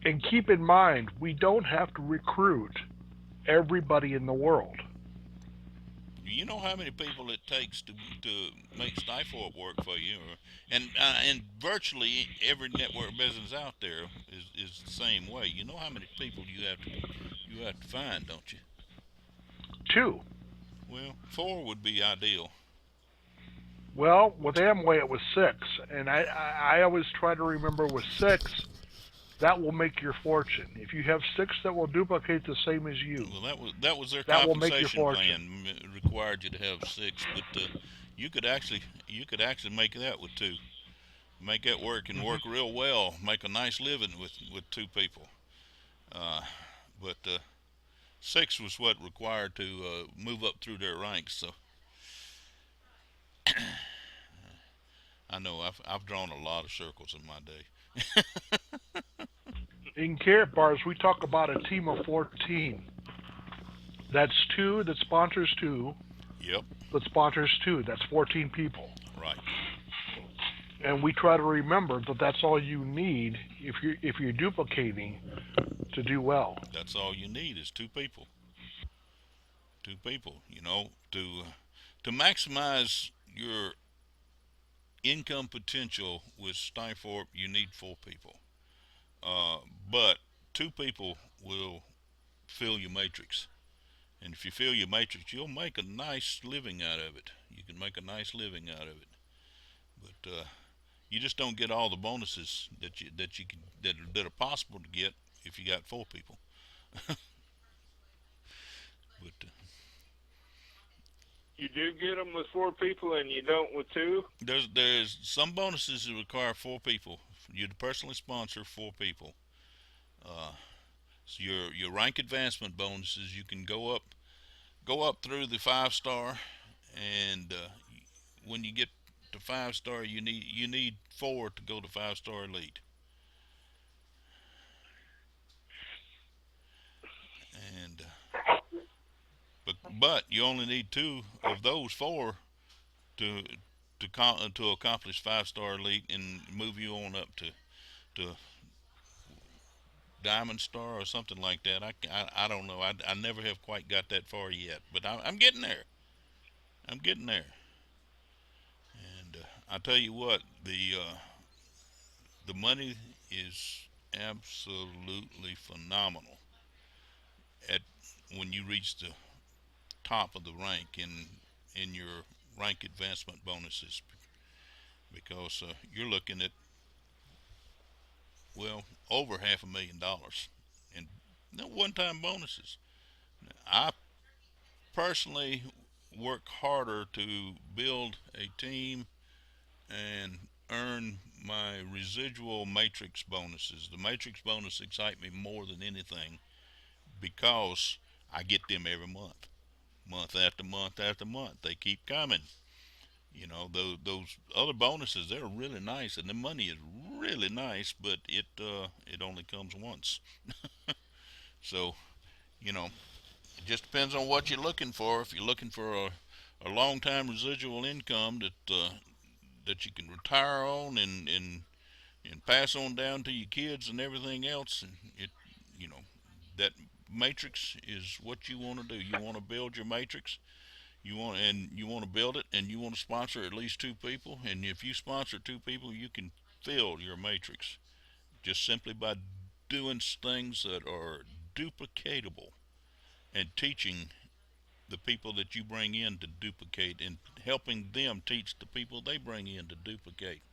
and keep in mind, we don't have to recruit everybody in the world. You know how many people it takes to make Stifort work for you, and virtually every network business out there is the same way. You know how many people you have to find, don't you? 2. Well, 4 would be ideal. Well, with Amway it was 6, and I always try to remember with 6, that will make your fortune. If you have 6 that will duplicate the same as you, Well, that was their that will make your compensation fortune. plan. It required you to have 6, but you could actually make that with 2. Make that work and work real well. Make a nice living with 2 people. But 6 was what required to move up through their ranks. So I know I've drawn a lot of circles in my day. In Carrot Bars, we talk about a team of 14. That's 2 that sponsors 2 Yep. that sponsors 2. That's 14 people. Right. And we try to remember that that's all you need if you're duplicating to do well. That's all you need is 2 people. 2 people. To maximize your income potential with Stifort, you need 4 people. But 2 people will fill your matrix. And if you fill your matrix, you'll make a nice living out of it. You can make a nice living out of it. But you just don't get all the bonuses that are possible to get if you got 4 people. But You do get them with 4 people, and you don't with 2. there's some bonuses that require 4 people. You to personally sponsor 4 people. So your rank advancement bonuses, you can go up through the 5-star, and when you get to 5-star, you need 4 to go to 5-star elite. And but you only need 2 of those 4 to accomplish 5-star elite and move you on up to Diamond Star or something like that. I don't know. I never have quite got that far yet, but I'm getting there. I'm getting there. And I tell you what, the money is absolutely phenomenal at when you reach the top of the rank in your rank advancement bonuses, because you're looking at, well, over $500,000 in one-time bonuses. I personally work harder to build a team and earn my residual matrix bonuses. The matrix bonus excite me more than anything because I get them every month, month after month after month. They keep coming. You know, those other bonuses, they're really nice, and the money is really nice, but it only comes once. So, you know, it just depends on what you're looking for. If you're looking for a long time residual income that you can retire on and pass on down to your kids and everything else, and you know, that matrix is what you want to do. You want to build your matrix. You want to build it, and you want to sponsor at least 2 people. And if you sponsor 2 people, you can fill your matrix just simply by doing things that are duplicatable and teaching the people that you bring in to duplicate and helping them teach the people they bring in to duplicate.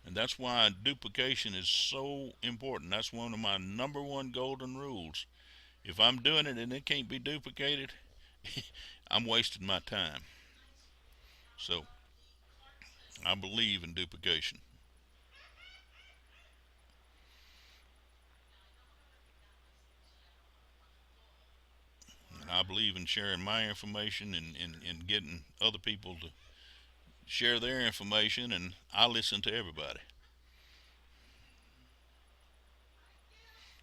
And that's why duplication is so important. That's one of my number one golden rules. If I'm doing it and it can't be duplicated, I'm wasting my time. So I believe in duplication. And I believe in sharing my information and getting other people to share their information, and I listen to everybody.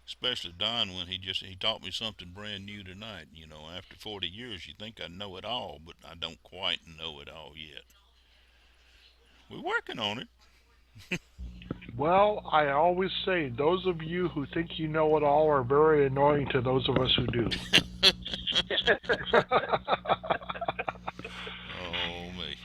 Especially Don, when he taught me something brand new tonight. You know, after 40 years, you think I know it all, but I don't quite know it all yet. We're working on it. Well, I always say those of you who think you know it all are very annoying to those of us who do. Oh me.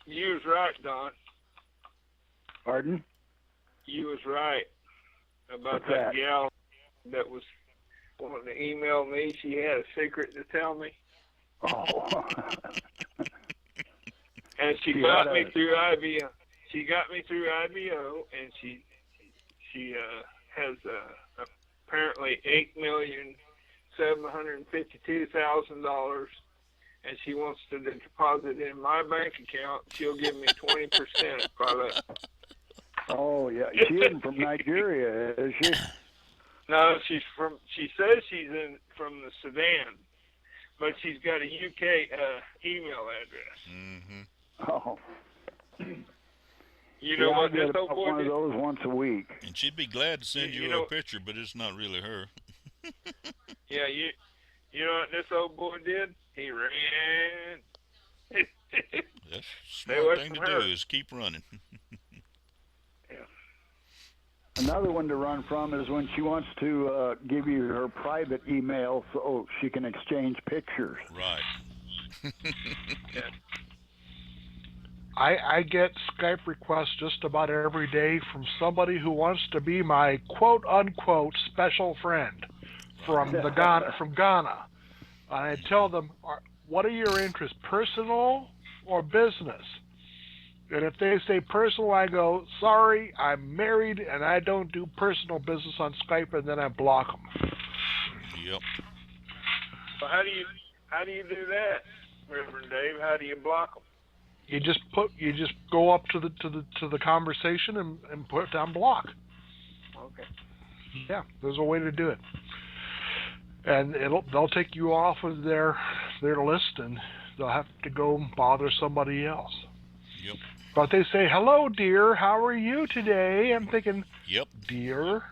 You was right, Don. Pardon? You was right about What's that that? gal that was wanting to email me. She had a secret to tell me, Oh. and she She got had me a- through IBO. She got me through IBO, and she has apparently $8,752,000, and she wants to deposit in my bank account. She'll give me 20% if I let. Oh, yeah. She isn't from Nigeria, is she? No, she says she's from the Sudan, but she's got a UK email address. Mm-hmm. Oh. You know Yeah, what I this get old about boy one of did? those once a week. And she'd be glad to send You you know- a picture, but it's not really her. Yeah, you know what this old boy did? He ran. That's a Stay away smart thing to from do her. is keep running. Another one to run from is when she wants to give you her private email so she can exchange pictures. Right. I get Skype requests just about every day from somebody who wants to be my quote unquote special friend from Ghana. And I tell them, what are your interests, personal or business? And if they say personal, I go, sorry, I'm married and I don't do personal business on Skype, and then I block them. Yep. Well, how do you do that, Reverend Dave? How do you block them? You just go up to the conversation and put down block. Okay. Yeah, there's a way to do it. And they'll take you off of their list, and they'll have to go bother somebody else. Yep. But they say, hello, dear, how are you today? I'm thinking, Yep. dear.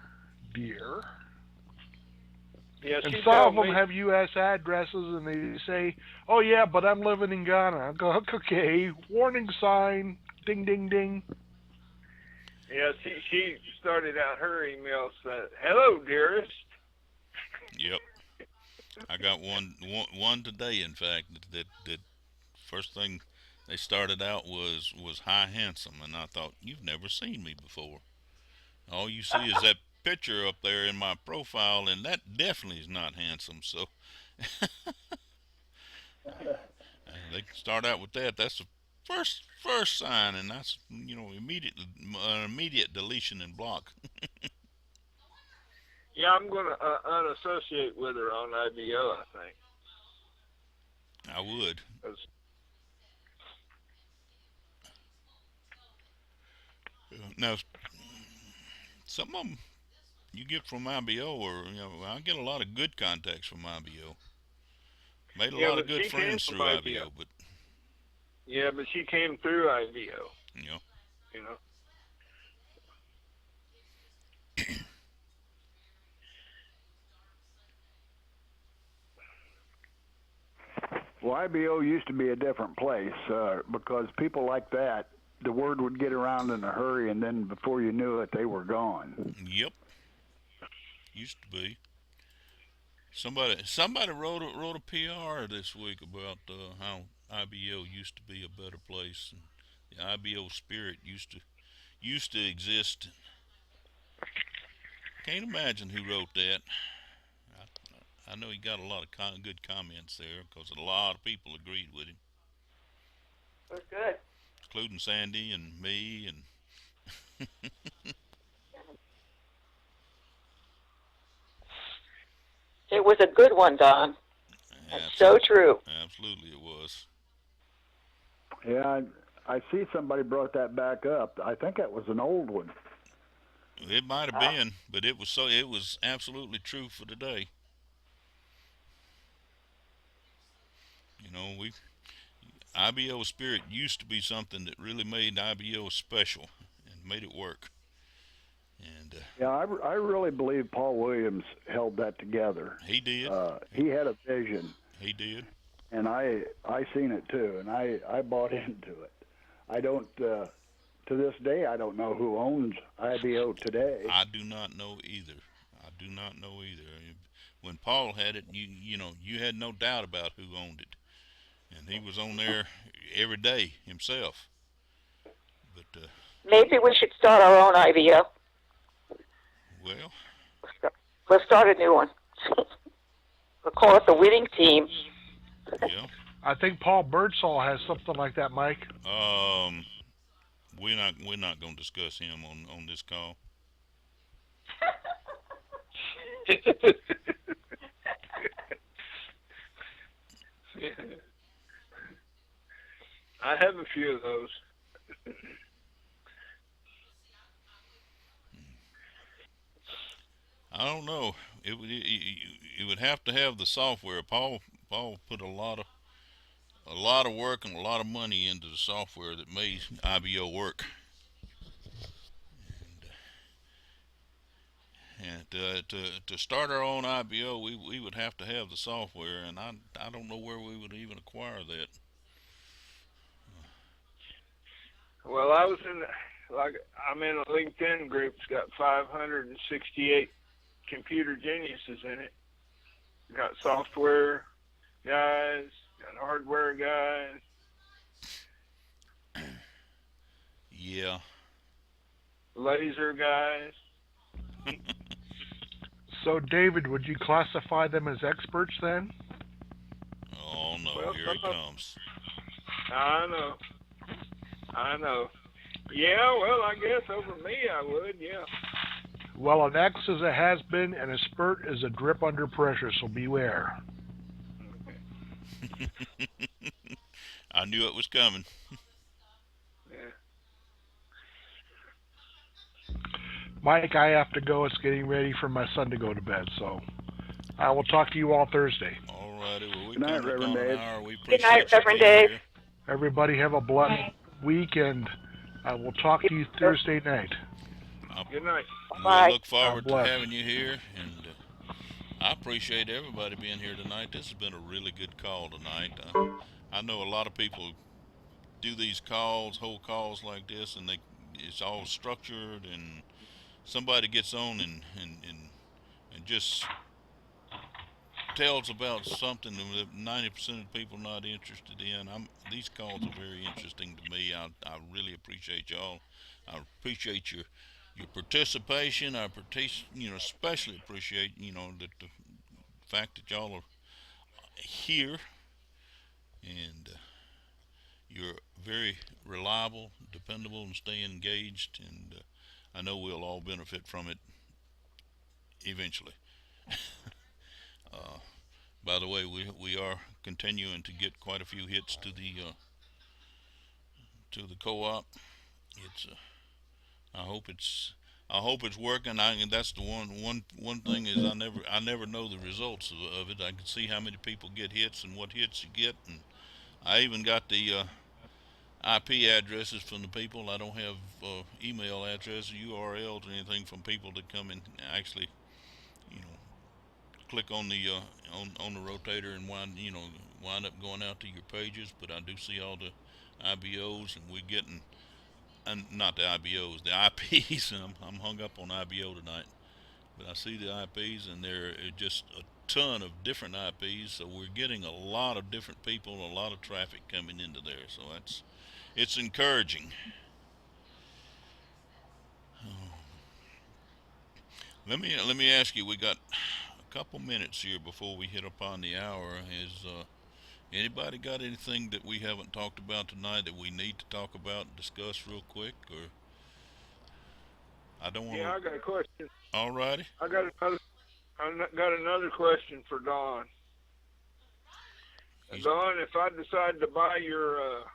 Yeah, And she some of told them me. have U.S. addresses, and they say, oh, yeah, but I'm living in Ghana. I go, okay, warning sign, ding, ding, ding. Yeah, she started out her email said, "Hello, dearest." Yep. I got one today, in fact, that first thing they started out was hi handsome, and I thought, you've never seen me before. All you see is that picture up there in my profile, and that definitely is not handsome. So they can start out with that. That's the First sign, and that's immediate deletion and block. Yeah, I'm gonna unassociate with her on IBO. I think. I would. 'Cause- Now, some of them you get from IBO, or I get a lot of good contacts from IBO. Made a Yeah, lot of but good she came friends from through IBO. IBO, but Yeah, but she came through IBO. you know, You know. Well, IBO used to be a different place because people like that, the word would get around in a hurry, and then before you knew it, they were gone. yep, used to be. Somebody wrote a PR this week about how IBO used to be a better place, and the IBO spirit used to exist. Can't imagine who wrote that. I know he got a lot of good comments there because a lot of people agreed with him, It was good. including Sandy and me and. It was a good one, Don. That's so true. Absolutely, it was. Yeah, I see somebody brought that back up. I think that was an old one. It might have been, but it was absolutely true for today. IBO spirit used to be something that really made IBO special and made it work. And Yeah, I really believe Paul Williams held that together. he did. He had a vision, He did. and I seen it too, and I bought into it. I don't to this day I don't know who owns IBO today. I do not know either. When Paul had it, you had no doubt about who owned it, and he was on there every day himself. But Maybe we should start our own IBO. well, We'll start a new one. We'll call it the winning team. yeah. I think Paul Birdsall has something like that, Mike. We're not going to discuss him on this call. I have a few of those. I don't know. It would have to have the software. Paul put a lot of work and a lot of money into the software that made IBO work. And to start our own IBO, we would have to have the software, and I don't know where we would even acquire that. Well, I'm in a LinkedIn group. It's got 568 computer geniuses in it. Got software guys, got hardware guys. Yeah. Laser guys. So, David, would you classify them as experts then? Oh no, Well, here he some of- comes. I know. Yeah, well, I guess over me I would, yeah. Well, an X is a has-been, and a spurt is a drip under pressure, so beware. I knew it was coming. Yeah. Mike, I have to go. It's getting ready for my son to go to bed, so I will talk to you all Thursday. All righty. Well, we Good night, come up Reverend on an Dave. hour. We Good night, appreciate you Reverend being Dave. here. Everybody have a blessed week, and I will talk to you Thursday night. Good night. Bye. We look forward God to bless. having you here, and I appreciate everybody being here tonight. This has been a really good call tonight. I know a lot of people do these calls, whole calls like this, and it's all structured, and somebody gets on and just tells about something that 90% of people not interested in. These calls are very interesting to me. I really appreciate y'all. I appreciate your participation. Especially appreciate that the fact that y'all are here, and you're very reliable, dependable, and stay engaged, and I know we'll all benefit from it eventually. By the way, we are continuing to get quite a few hits to the co-op. It's I hope it's working. That's the one thing is I never know the results of it. I can see how many people get hits and what hits you get, and I even got the IP addresses from the people. I don't have email addresses, URLs, or anything from people that come and actually, you know, click on the on the rotator and wind up going out to your pages. But I do see all the IBOs, and we're getting, and not the IBOs, the IPs. And I'm hung up on IBO tonight, but I see the IPs, and there are just a ton of different IPs. So we're getting a lot of different people, a lot of traffic coming into there. So it's encouraging. Let me ask you. We got a couple minutes here before we hit upon the hour. Is anybody got anything that we haven't talked about tonight that we need to talk about and discuss real quick? Or I don't want to. Yeah, I got a question. Alrighty. I got another question for Don. Don, if I decide to buy your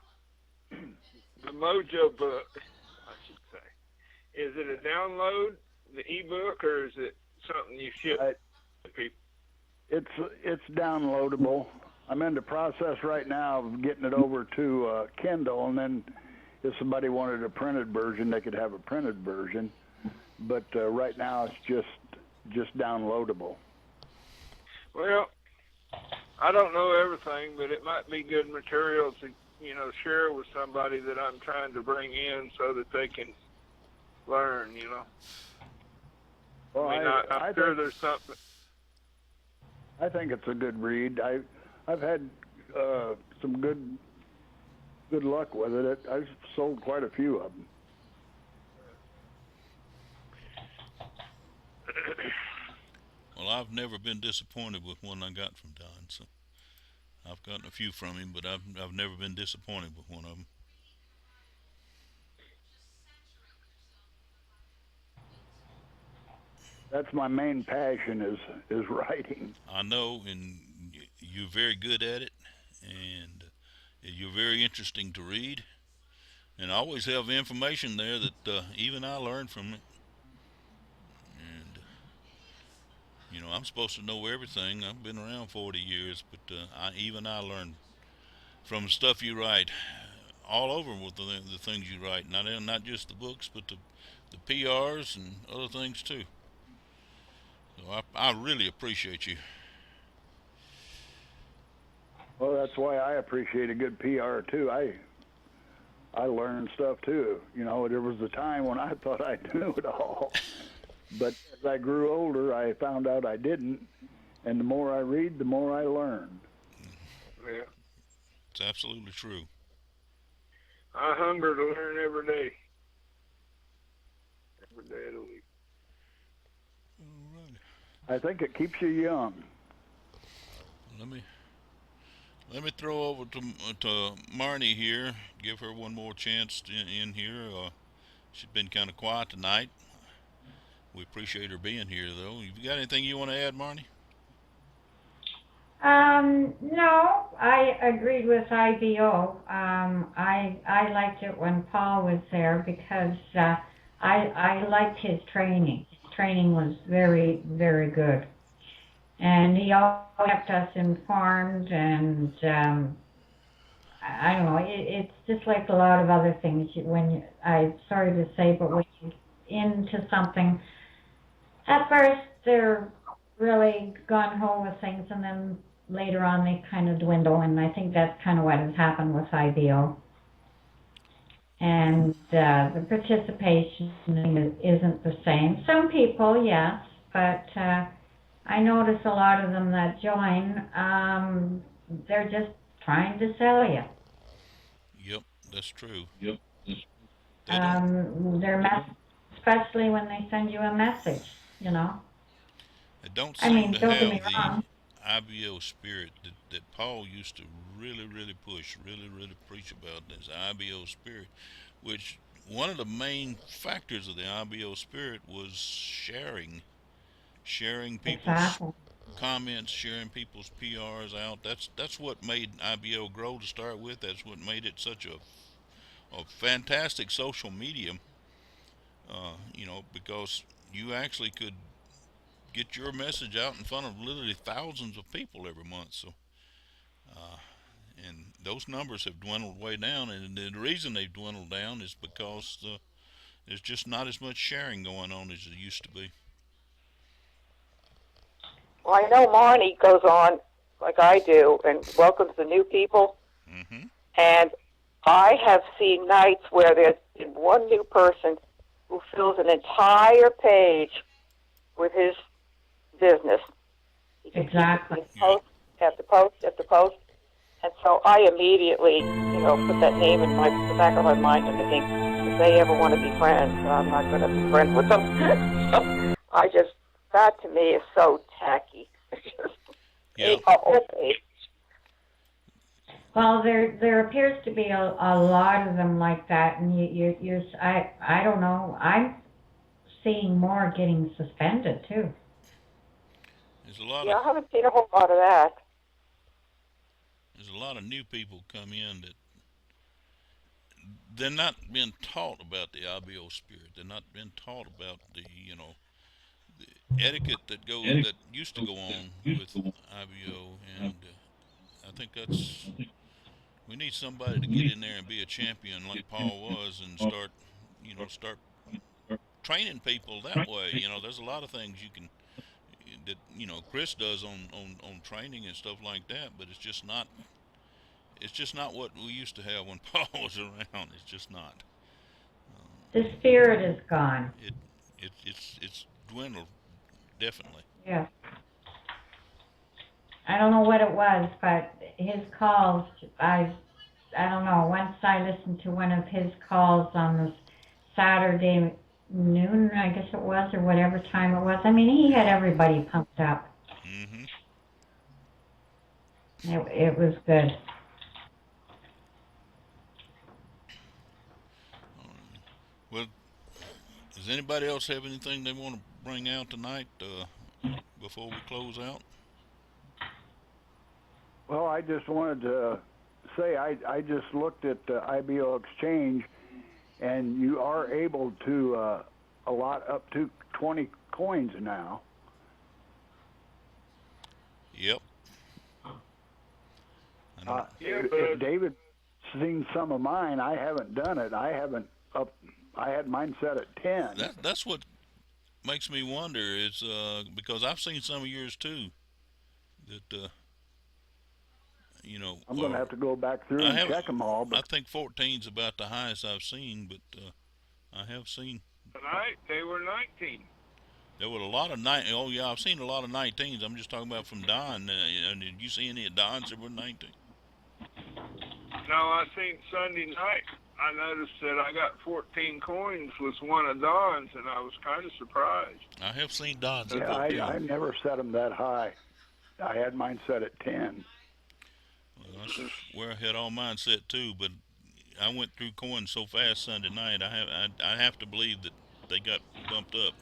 the Mojo book, I should say, is it a download, the ebook, or is it something you ship to people? It's downloadable. I'm in the process right now of getting it over to Kindle, and then if somebody wanted a printed version, they could have a printed version. But right now, it's just downloadable. Well, I don't know everything, but it might be good material to share with somebody that I'm trying to bring in so that they can learn. Well, I'm sure there's something. I think it's a good read. I've had some good luck with it. I've sold quite a few of them. Well, I've never been disappointed with one I got from Don. So I've gotten a few from him, but I've never been disappointed with one of them. That's my main passion is writing. I know, and you're very good at it, and you're very interesting to read, and I always have information there that even I learned from it. And I'm supposed to know everything. I've been around 40 years, but I learned from the stuff you write, all over with the things you write. Not just the books, but the PRs and other things too. So I really appreciate you. Well, that's why I appreciate a good PR too. I learned stuff too. There was a time when I thought I knew it all, but as I grew older, I found out I didn't. And the more I read, the more I learn. Yeah, it's absolutely true. I hunger to learn every day of the week. I think it keeps you young. Let me throw over to Marnie here. Give her one more chance in here. She's been kind of quiet tonight. We appreciate her being here, though. You got anything you want to add, Marnie? No, I agreed with IBO. I liked it when Paul was there because I liked his training. His training was very, very good. And he always kept us informed, and I don't know, it's just like a lot of other things. I'm sorry to say, but when you're into something, at first they're really gung-ho with things, and then later on they kind of dwindle, and I think that's kind of what has happened with IBO. And the participation isn't the same. Some people, yes, but I notice a lot of them that join, they're just trying to sell you. Yep, that's true. Especially when they send you a message, They don't seem to don't have get me wrong. IBO spirit that Paul used to really push, really preach about, this IBO spirit, which one of the main factors of the IBO spirit was sharing people's Exactly. comments, sharing people's PRs out. That's what made IBO grow to start with. That's what made it such a fantastic social medium. Because you actually could get your message out in front of literally thousands of people every month. So, and those numbers have dwindled way down, and the reason they've dwindled down is because there's just not as much sharing going on as there used to be. Well, I know Marnie goes on like I do and welcomes the new people. Mm-hmm. And I have seen nights where there's been one new person who fills an entire page with his business. He just Exactly. keeps post after post after post. And so I immediately, put that name in the back of my mind and I think, if they ever want to be friends, I'm not going to be friends with them. So that to me is so tacky. Yeah. Okay. Well, there appears to be a lot of them like that, and I don't know. I'm seeing more getting suspended too. There's a lot Yeah, of I haven't seen a whole lot of that. there's a lot of new people come in that they're not being taught about the IBO spirit. They're not being taught about the the etiquette that used to go on with IBO, and I think we need somebody to get in there and be a champion like Paul was, and start training people that way. There's a lot of things that Chris does on training and stuff like that, but it's just not what we used to have when Paul was around. It's just not. The spirit is gone. It's dwindled, definitely. Yeah. I don't know what it was, but his calls, I don't know. Once I listened to one of his calls on this Saturday noon, I guess it was, or whatever time it was. I mean, he had everybody pumped up. Mm-hmm. It was good. Well, does anybody else have anything they want to bring out tonight before we close out? Well, I just wanted to say I just looked at IBO Exchange, and you are able to allot up to 20 coins now. Yep. If David's seen some of mine, I haven't done it. I had mine set at 10. That's what makes me wonder is because I've seen some of yours too. That I'm going to have to go back through and check them all. I think 14's about the highest I've seen, but I have seen. Tonight they were 19. There were a lot of Oh yeah, I've seen a lot of 19s. I'm just talking about from Don. Did you see any of Don's that were 19? No, I seen Sunday night. I noticed that I got 14 coins with one of Don's, and I was kind of surprised. I have seen Don's. Yeah, I never set them that high. I had mine set at 10. Well, that's where I had all mine set too, but I went through coins so fast Sunday night. I have to believe that they got bumped up.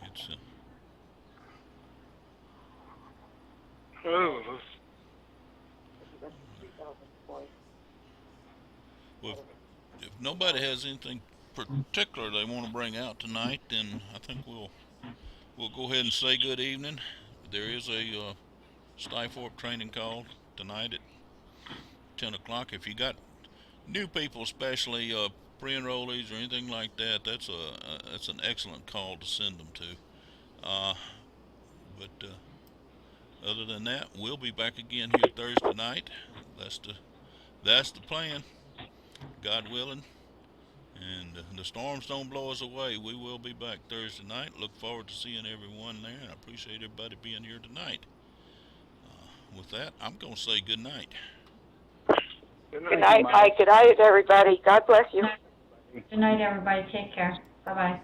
It's Oh, well, if nobody has anything particular they want to bring out tonight, then I think we'll go ahead and say good evening. There is a Skyfork training call tonight at 10 o'clock. If you got new people, especially pre-enrollees or anything like that, that's an excellent call to send them to. But other than that, we'll be back again here Thursday night. That's the plan, God willing. And the storms don't blow us away. We will be back Thursday night. Look forward to seeing everyone there, and I appreciate everybody being here tonight. With that, I'm going to say good night. good Good night. night, Mike. Good night, everybody. God bless you. Good night, everybody. Take care. Bye-bye.